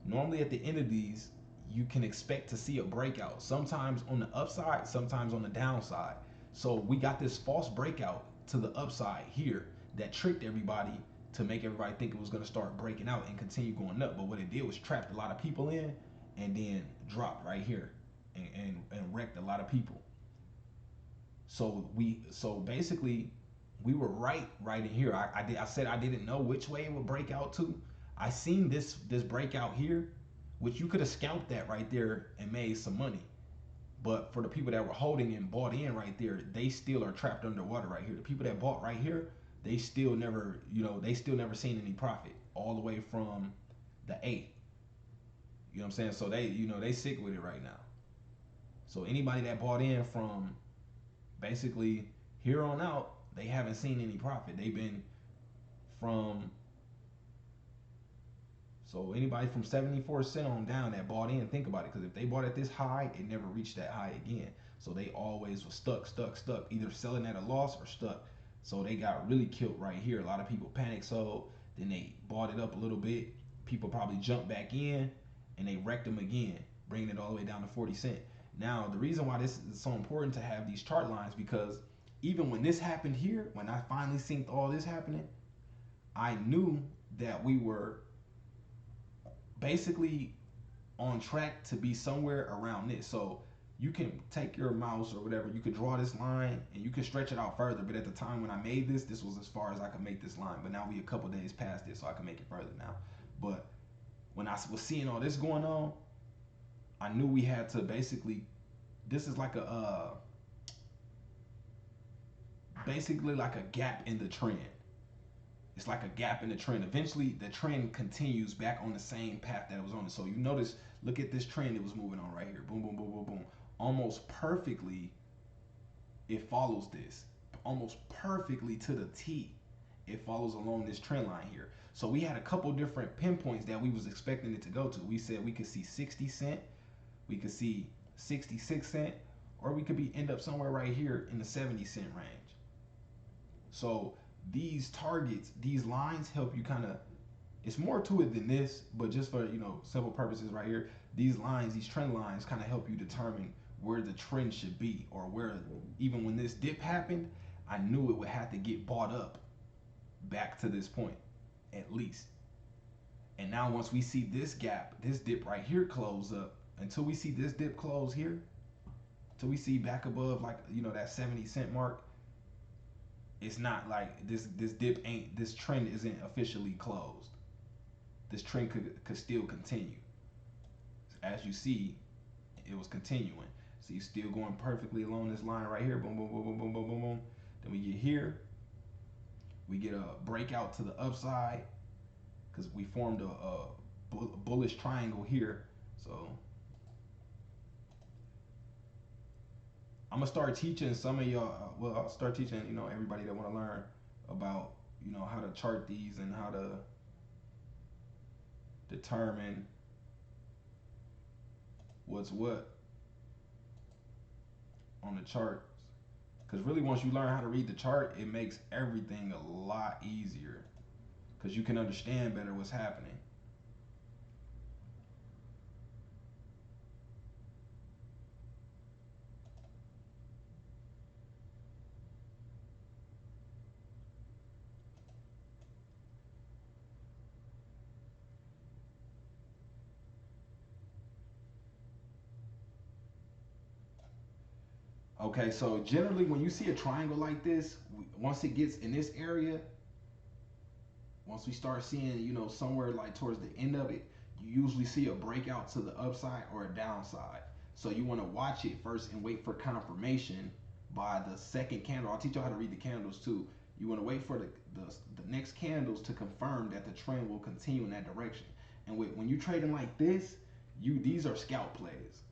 normally at the end of these, you can expect to see a breakout, sometimes on the upside, sometimes on the downside. So we got this false breakout to the upside here that tricked everybody to make everybody think it was going to start breaking out and continue going up. But what it did was trapped a lot of people in and then dropped right here and wrecked a lot of people. So basically we were right in here. I said I didn't know which way it would break out to. I seen this breakout here, which you could have scalped that right there and made some money. But for the people that were holding and bought in right there, they still are trapped underwater right here. The people that bought right here, they still never seen any profit all the way from the 8th. You know what I'm saying? So they sick with it right now. So anybody that bought in from basically here on out, they haven't seen any profit. They've been from, so anybody from 74 cent on down that bought in, think about it, because if they bought at this high, it never reached that high again. So they always were stuck, either selling at a loss or stuck. So they got really killed right here. A lot of people panic sold, then they bought it up a little bit. People probably jumped back in and they wrecked them again, bringing it all the way down to 40 cent. Now, the reason why this is so important to have these chart lines, because even when this happened here, when I finally synced all this happening, I knew that we were basically on track to be somewhere around this. So you can take your mouse or whatever, you could draw this line and you can stretch it out further. But at the time when I made this was as far as I could make this line. But now we a couple days past it, so I can make it further now. But when I was seeing all this going on, I knew we had to basically, this is like basically like a gap in the trend. It's like a gap in the trend. Eventually, the trend continues back on the same path that it was on. So you notice, look at this trend it was moving on right here. Boom, boom, boom, boom, boom. Almost perfectly, it follows this. Almost perfectly to the T. It follows along this trend line here. So we had a couple different pinpoints that we was expecting it to go to. We said we could see 60 cent, we could see 66 cent, or we could end up somewhere right here in the 70 cent range. So these targets, these lines help you kind of, it's more to it than this, but just for, you know, simple purposes right here, these lines, these trend lines kind of help you determine where the trend should be, or where, even when this dip happened, I knew it would have to get bought up back to this point, at least. And now once we see this gap, this dip right here close up, until we see this dip close here, until we see back above, like, you know, that 70 cent mark, it's not like this dip ain't, this trend isn't officially closed. This trend could still continue. As you see, it was continuing. So you're still going perfectly along this line right here. Boom, boom, boom, boom, boom, boom, boom, boom. Then we get here. We get a breakout to the upside because we formed a bullish triangle here. So I'm gonna start teaching some of y'all. Well, I'll start teaching, you know, everybody that want to learn about, you know, how to chart these and how to determine what's what on the charts. Because really, once you learn how to read the chart, it makes everything a lot easier. Because you can understand better what's happening. Okay, so generally when you see a triangle like this, once it gets in this area, once we start seeing, you know, somewhere like towards the end of it, you usually see a breakout to the upside or a downside. So you want to watch it first and wait for confirmation by the second candle. I'll teach you how to read the candles too. You want to wait for the next candles to confirm that the trend will continue in that direction. And when you trading like this, these are scalp plays.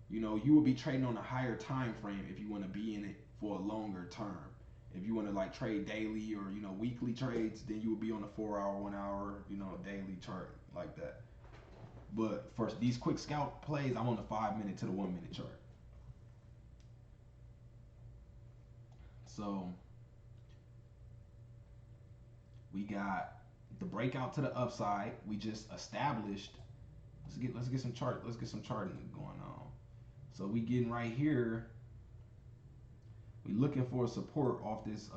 You know, you will be trading on a higher time frame if you want to be in it for a longer term. If you want to like trade daily or, you know, weekly trades, then you will be on a 4 hour, 1 hour, you know, daily chart like that. But for these quick scalp plays, I'm on the 5 minute to the 1 minute chart. So we got the breakout to the upside. We just established. Let's get some charting going on. So we getting right here. We looking for support off this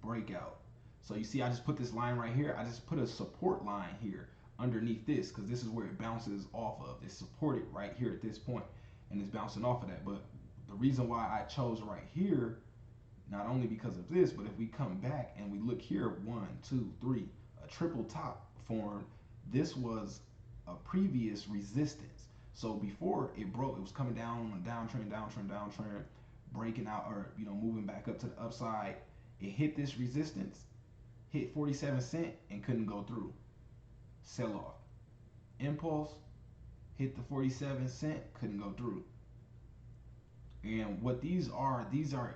breakout. So you see, I just put this line right here. I just put a support line here underneath this because this is where it bounces off of. It's supported right here at this point, and it's bouncing off of that. But the reason why I chose right here, not only because of this, but if we come back and we look here, 1, 2, 3, a triple top formed. This was a previous resistance. So before it broke, it was coming down on a downtrend, breaking out, or, you know, moving back up to the upside. It hit this resistance, hit 47 cents and couldn't go through. Sell off. Impulse, hit the 47 cent, couldn't go through. And what these are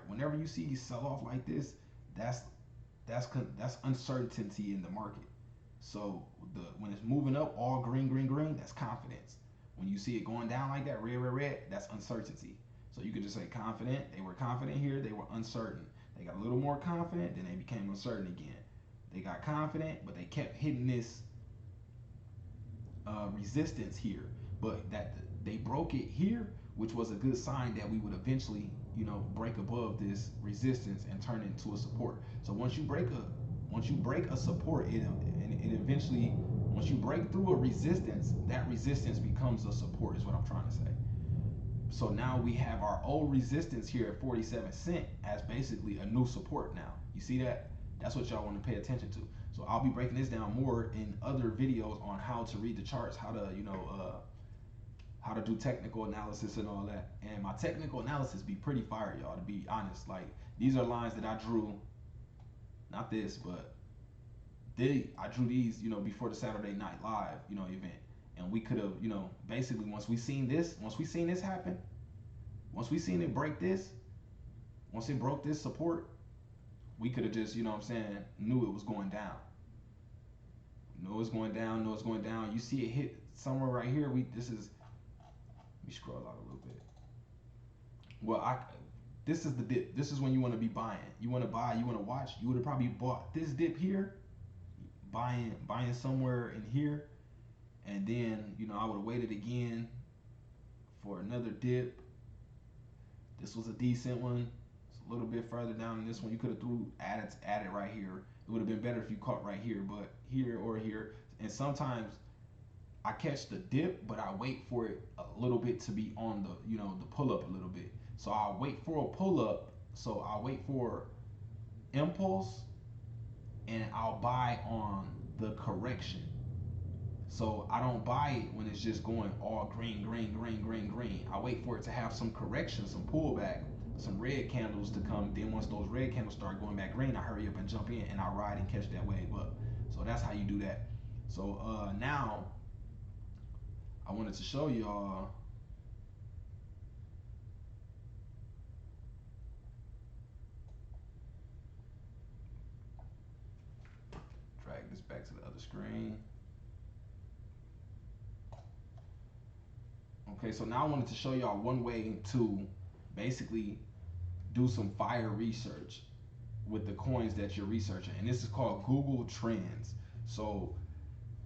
whenever you see sell off like this, that's uncertainty in the market. So when it's moving up, all green, that's confidence. When you see it going down like that, red, that's uncertainty. So you could just say confident. They were confident here. They were uncertain. They got a little more confident, then they became uncertain again. They got confident, but they kept hitting this resistance here. But that they broke it here, which was a good sign that we would eventually, you know, break above this resistance and turn it into a support. So once you break a support, it eventually, once you break through a resistance, that resistance becomes a support, is what I'm trying to say. So now we have our old resistance here at 47 cents as basically a new support now. You see that? That's what y'all want to pay attention to. So I'll be breaking this down more in other videos on how to read the charts, how to, you know, how to do technical analysis and all that. And my technical analysis be pretty fire, y'all, to be honest. Like, these are lines that I drew, not this, but I drew these, you know, before the Saturday Night Live, you know, event. And we could have, you know, basically once we seen this happen, once we seen it break this, once it broke this support, we could have just, you know what I'm saying, knew it was going down. Know it's going down. You see it hit somewhere right here. Let me scroll out a little bit. Well, this is the dip. This is when you want to be buying. You want to buy, you want to watch. You would have probably bought this dip here, buying somewhere in here. And then, you know, I would have waited again for another dip. This was a decent one. It's a little bit further down than this one. You could have added right here. It would have been better if you caught right here, but here or here. And sometimes I catch the dip, but I wait for it a little bit to be on the, you know, the pull up a little bit. So I'll wait for a pull up. So I'll wait for impulse and I'll buy on the correction. So I don't buy it when it's just going all green. I wait for it to have some correction, some pullback, some red candles to come. Then once those red candles start going back green, I hurry up and jump in and I ride and catch that wave up. So that's how you do that. So now I wanted to show y'all screen. Okay, so now I wanted to show y'all one way to basically do some fire research with the coins that you're researching, and this is called Google Trends. So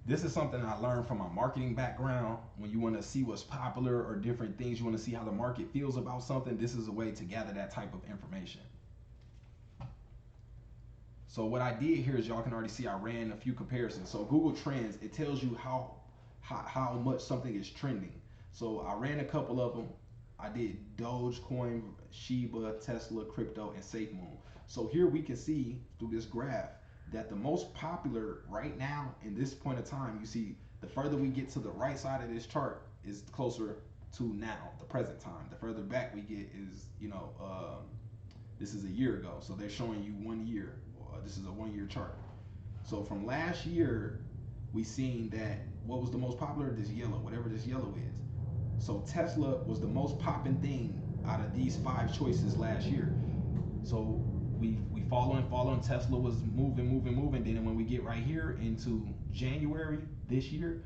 this is something I learned from my marketing background. When you want to see what's popular or different things, you want to see how the market feels about something, this is a way to gather that type of information. So what I did here is, y'all can already see I ran a few comparisons. So Google Trends, it tells you how much something is trending. So I ran a couple of them. I did Dogecoin, SHIB, Tesla, crypto, and SafeMoon. So here we can see through this graph that the most popular right now in this point of time, you see the further we get to the right side of this chart is closer to now, the present time. The further back we get is, this is a year ago. So they're showing you 1 year. This is a 1 year chart. So from last year, we seen that what was the most popular? This yellow, whatever this yellow is. So Tesla was the most popping thing out of these 5 choices last year. So we following. Tesla was moving. Then when we get right here into January this year,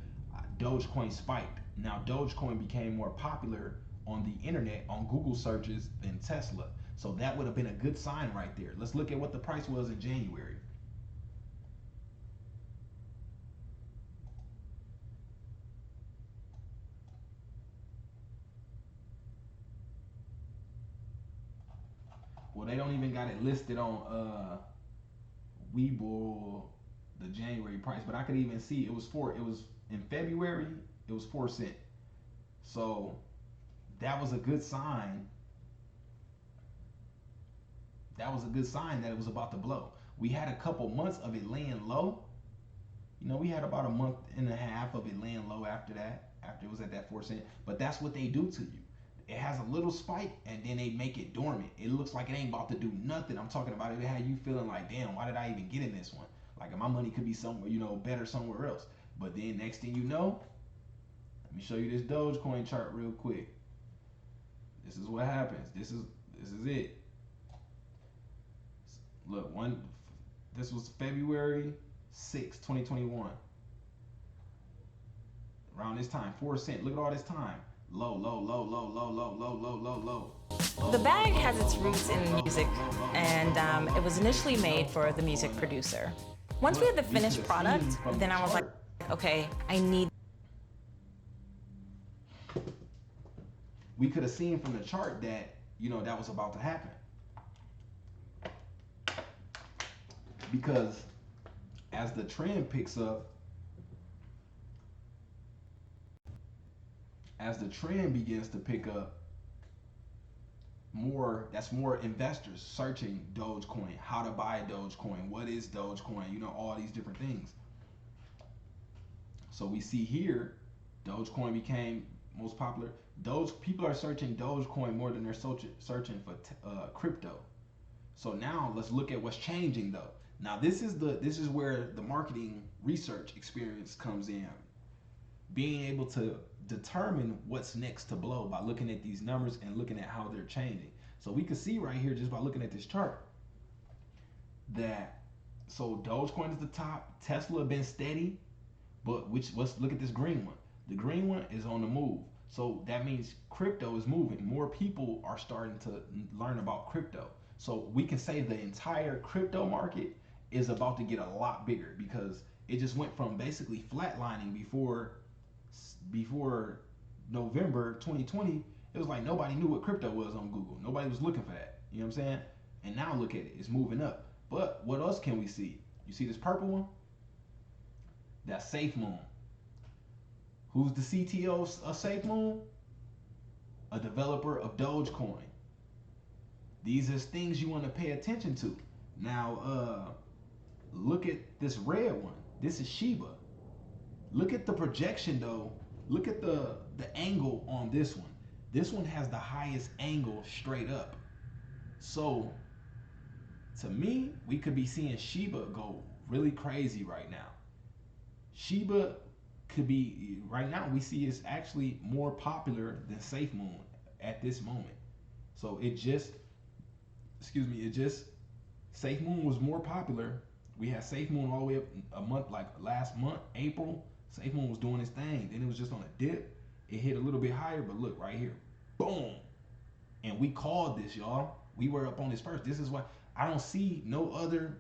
Dogecoin spiked. Now Dogecoin became more popular on the internet, on Google searches, than Tesla. So that would have been a good sign right there. Let's look at what the price was in January. Well, they don't even got it listed on Webull, the January price, but I could even see it was in February, it was 4 cents. So that was a good sign. That was a good sign that it was about to blow. We had a couple months of it laying low. We had about a month and a half of it laying low after that, after it was at that 4 cent. But that's what they do to you. It has a little spike and then they make it dormant. It looks like it ain't about to do nothing. I'm talking about it had you feeling like, damn, why did I even get in this one? Like my money could be somewhere, better somewhere else. But then next thing you know, let me show you this Dogecoin chart real quick. This is what happens. This is it. Look, this was February 6, 2021. Around this time, 4 cent. Look at all this time. Low. The bag has its roots in music, and it was initially made for the music producer. Once we had the finished product, then I was like, okay, I need. We could have seen from the chart that, that was about to happen. Because as the trend picks up, as the trend begins to pick up, that's more investors searching Dogecoin, how to buy Dogecoin, what is Dogecoin, all these different things. So we see here, Dogecoin became most popular. People are searching Dogecoin more than they're searching for crypto. So now let's look at what's changing though. Now this is where the marketing research experience comes in. Being able to determine what's next to blow by looking at these numbers and looking at how they're changing. So we can see right here just by looking at this chart that Dogecoin is the top. Tesla been steady, but let's look at this green one. The green one is on the move. So that means crypto is moving. More people are starting to learn about crypto. So we can say the entire crypto market is about to get a lot bigger because it just went from basically flatlining before November 2020. It was like nobody knew what crypto was on Google. Nobody was looking for that. You know what I'm saying? And now look at it. It's moving up. But what else can we see? You see this purple one? That's SafeMoon. Who's the CTO of SafeMoon? A developer of Dogecoin. These are things you want to pay attention to. Now, look at this red one. This is SHIB. Look at the projection though. Look at the angle on this one. This one has the highest angle straight up. So to me, we could be seeing SHIB go really crazy right now. SHIB could be, right now we see it's actually more popular than SafeMoon at this moment. So SafeMoon was more popular We had Safe Moon all the way up a month, like last month, April. Safe Moon was doing its thing. Then it was just on a dip. It hit a little bit higher, but look right here, boom. And we called this, y'all. We were up on this first. This is why I don't see no other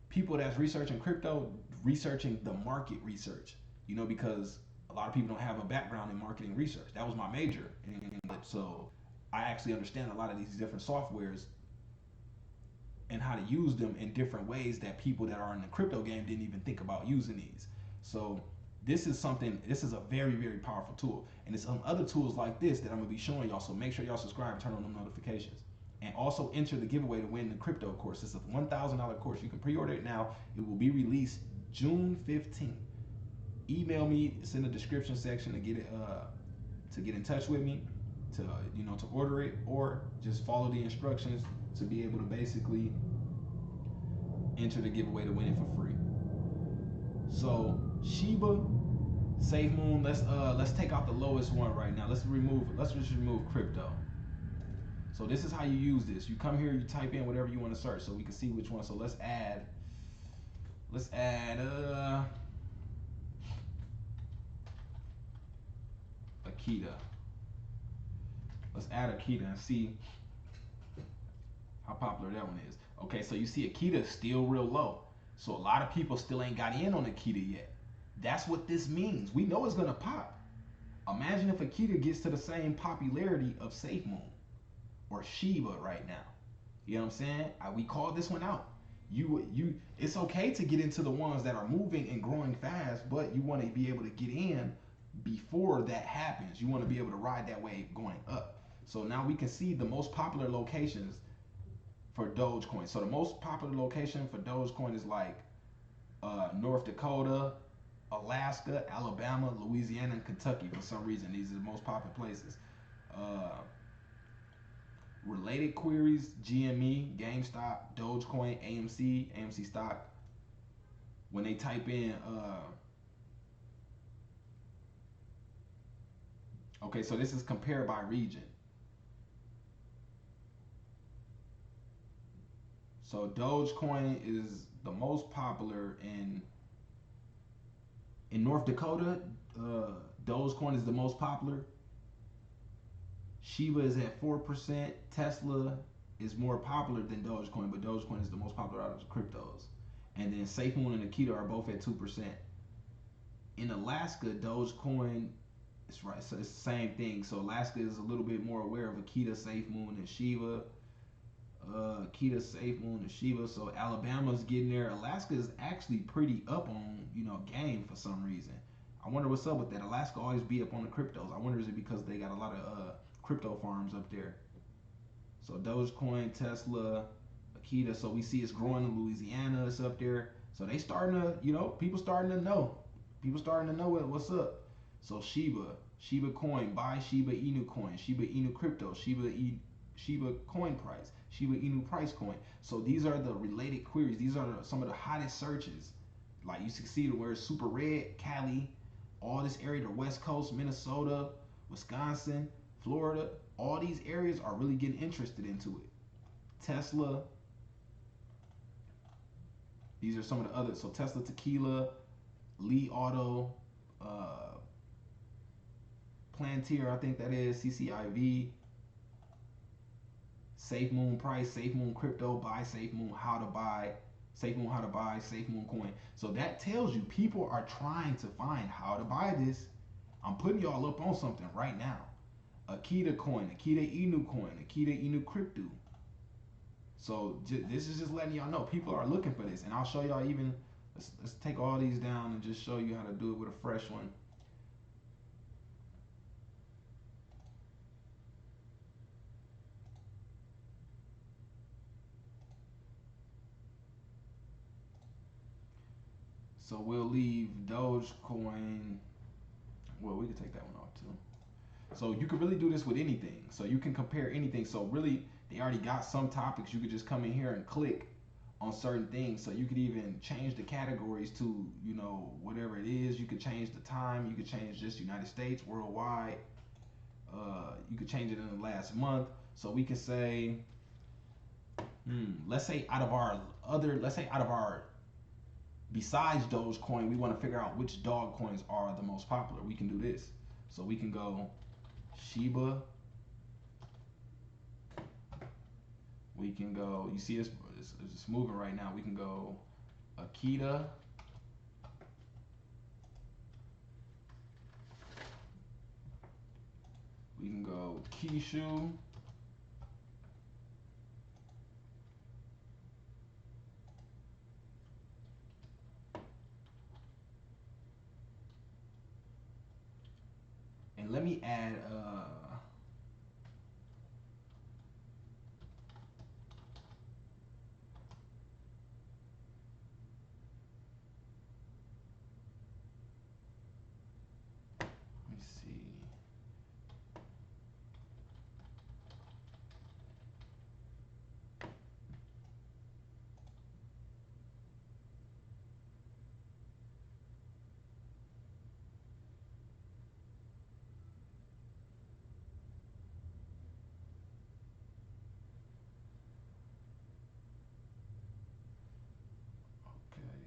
people that's researching crypto researching the market research. You know, because a lot of people don't have a background in marketing research. That was my major, and so I actually understand a lot of these different softwares and how to use them in different ways that people that are in the crypto game didn't even think about using these. So this is a very, very powerful tool. And it's some other tools like this that I'm gonna be showing y'all. So make sure y'all subscribe and turn on them notifications. And also enter the giveaway to win the crypto course. It's a $1,000 course. You can pre-order it now. It will be released June 15th. Email me, it's in the description section to get it to get in touch with me, to to order it, or just follow the instructions to be able to basically enter the giveaway to win it for free. So Shiba, Safe Moon, let's take out the lowest one right now. Let's just remove crypto. So this is how you use this. You come here, you type in whatever you want to search so we can see which one. So let's add AKITA. Let's add AKITA and see how popular that one is. Okay, so you see AKITA is still real low. So a lot of people still ain't got in on AKITA yet. That's what this means. We know it's gonna pop. Imagine if AKITA gets to the same popularity of Safe Moon or Shiba right now. You know what I'm saying? We called this one out. It's okay to get into the ones that are moving and growing fast, but you want to be able to get in before that happens. You want to be able to ride that wave going up. So now we can see the most popular locations for Dogecoin. So the most popular location for Dogecoin is like North Dakota, Alaska, Alabama, Louisiana, and Kentucky. For some reason, these are the most popular places. Related queries: GME, GameStop, Dogecoin, AMC stock. When they type in, okay, so this is compared by region. So Dogecoin is the most popular in North Dakota. Dogecoin is the most popular. Shiba is at 4%. Tesla is more popular than Dogecoin, but Dogecoin is the most popular out of the cryptos. And then Safe Moon and AKITA are both at 2%. In Alaska, Dogecoin is right, so it's the same thing. So Alaska is a little bit more aware of AKITA, Safe Moon, and Shiba. AKITA, Safe Moon, and Shiba. So Alabama's getting there. Alaska is actually pretty up on game for some reason. I wonder what's up with that. Alaska always be up on the cryptos. I wonder is it because they got a lot of crypto farms up there. So Dogecoin, Tesla, AKITA. So we see it's growing in Louisiana. It's up there. So they starting to, people starting to know. People starting to know what's up. So Shiba Coin, buy Shiba Inu Coin, Shiba Inu Crypto, Shiba Coin Price, Shiba Inu Price Coin. So these are the related queries. These are some of the hottest searches. Like you see where it's super red, Cali, all this area, the West Coast, Minnesota, Wisconsin, Florida, all these areas are really getting interested into it. Tesla, these are some of the others. So Tesla Tequila, Lee Auto, Plantier, I think that is, CCIV, Safe Moon Price, Safe Moon Crypto, buy Safe Moon, how to buy, Safe Moon, how to buy, Safe Moon Coin. So that tells you people are trying to find how to buy this. I'm putting y'all up on something right now. AKITA Coin, AKITA Inu Coin, AKITA Inu Crypto. So this is just letting y'all know people are looking for this, and I'll show y'all even. Let's take all these down and just show you how to do it with a fresh one. So we'll leave Dogecoin. Well, we could take that one off too. So you can really do this with anything. So you can compare anything. So really, they already got some topics. You could just come in here and click on certain things. So you could even change the categories to, whatever it is. You could change the time. You could change just United States, worldwide. You could change it in the last month. So we could say let's say out of our besides Dogecoin, we want to figure out which dog coins are the most popular. We can do this. So we can go Shiba. We can go, you see it's moving right now. We can go AKITA. We can go KISHU. And let me add let me see.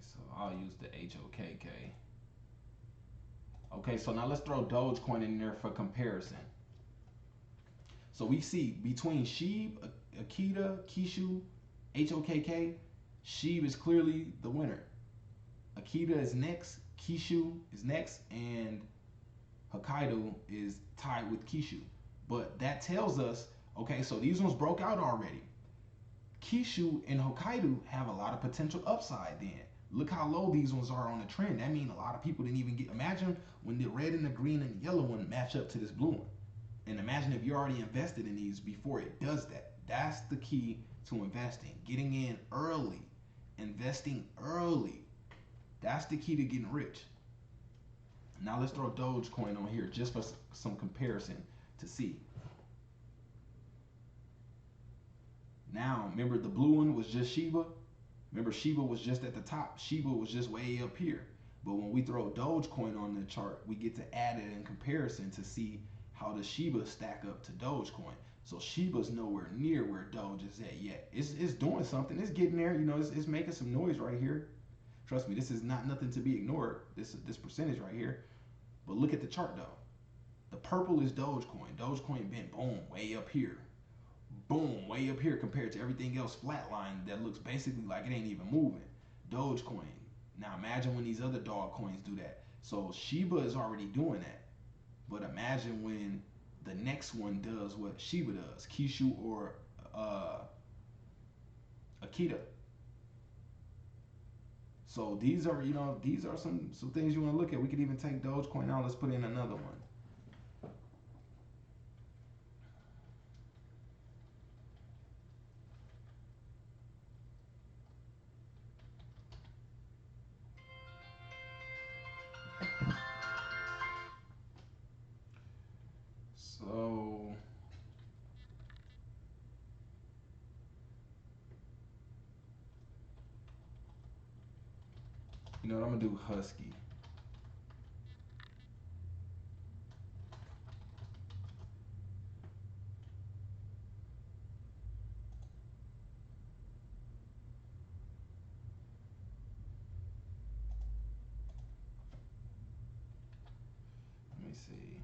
So I'll use the HOKK. Okay, so now let's throw Dogecoin in there for comparison. So we see between SHIB, AKITA, KISHU, HOKK, SHIB is clearly the winner. AKITA is next, KISHU is next, and Hokkaido is tied with KISHU. But that tells us, okay, so these ones broke out already. KISHU and Hokkaido have a lot of potential upside then. Look how low these ones are on the trend. That means a lot of people didn't even get, imagine when the red and the green and the yellow one match up to this blue one. And imagine if you're already invested in these before it does that. That's the key to investing. Getting in early. Investing early. That's the key to getting rich. Now let's throw Dogecoin on here just for some comparison to see. Now, remember the blue one was just Shiba? Remember Shiba was just at the top. Shiba was just way up here. But when we throw Dogecoin on the chart, we get to add it in comparison to see how the Shiba stack up to Dogecoin. So Shiba's nowhere near where Doge is at yet. It's doing something. It's getting there. You know, it's making some noise right here. Trust me, this is not nothing to be ignored. This percentage right here. But look at the chart though. The purple is Dogecoin. Dogecoin been boom way up here. Boom, way up here compared to everything else flatline that looks basically like it ain't even moving. Dogecoin. Now imagine when these other dog coins do that. So Shiba is already doing that. But imagine when the next one does what Shiba does, KISHU or AKITA. So these are, you know, these are some things you want to look at. We could even take Dogecoin out. Let's put in another one. So you know what, I'm gonna do Husky. Let me see.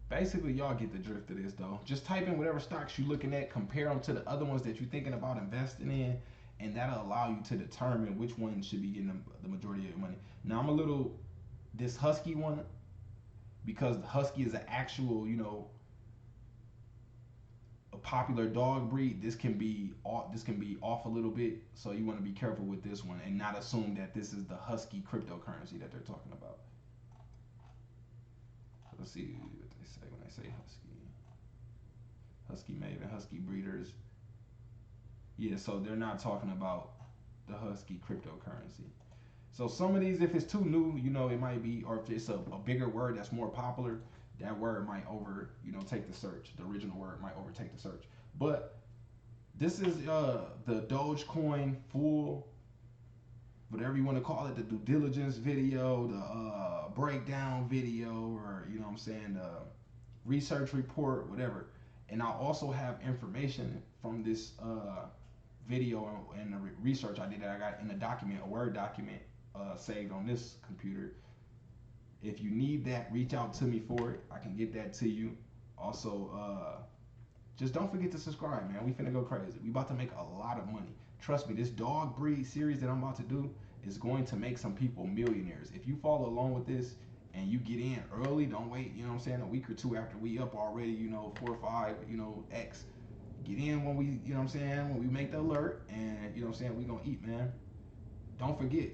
Basically, y'all get the drift of this though. Just type in whatever stocks you're looking at, compare them to the other ones that you're thinking about investing in, and that'll allow you to determine which one should be getting the majority of your money. Now, I'm a little, this Husky one, because the Husky is an actual, you know, a popular dog breed, this can be off a little bit, so you want to be careful with this one and not assume that this is the Husky cryptocurrency that they're talking about. Let's see what they say when they say Husky. Husky Maven, Husky Breeders. Yeah, so they're not talking about the Husky cryptocurrency. So some of these, if it's too new, you know, it might be, or if it's a bigger word that's more popular, that word might take the search. The original word might overtake the search. But this is the Dogecoin full, whatever you want to call it, the due diligence video, the breakdown video, or you know what I'm saying, the research report, whatever. And I'll also have information from this video and the research I did that I got in a document, a Word document saved on this computer. If you need that, reach out to me for it. I can get that to you. Also, just don't forget to subscribe, man. We finna go crazy. We about to make a lot of money. Trust me, this dog breed series that I'm about to do is going to make some people millionaires. If you follow along with this and you get in early, don't wait, you know what I'm saying, a week or two after we up already, 4 or 5, X. Get in when we, when we make the alert, and we gonna eat, man. Don't forget,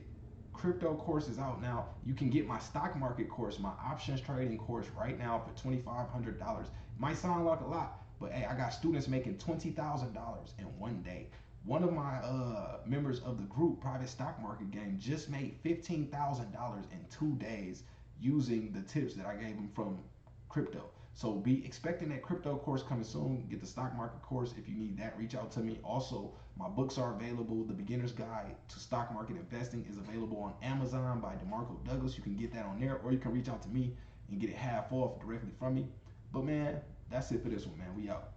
crypto course is out now. You can get my stock market course, my options trading course right now for $2,500. Might sound like a lot, but hey, I got students making $20,000 in one day. One of my members of the group, Private Stock Market Game, just made $15,000 in 2 days using the tips that I gave him from crypto. So be expecting that crypto course coming soon. Get the stock market course. If you need that, reach out to me. Also, my books are available. The Beginner's Guide to Stock Market Investing is available on Amazon by DeMarco Douglas. You can get that on there, or you can reach out to me and get it half off directly from me. But man, that's it for this one, man. We out.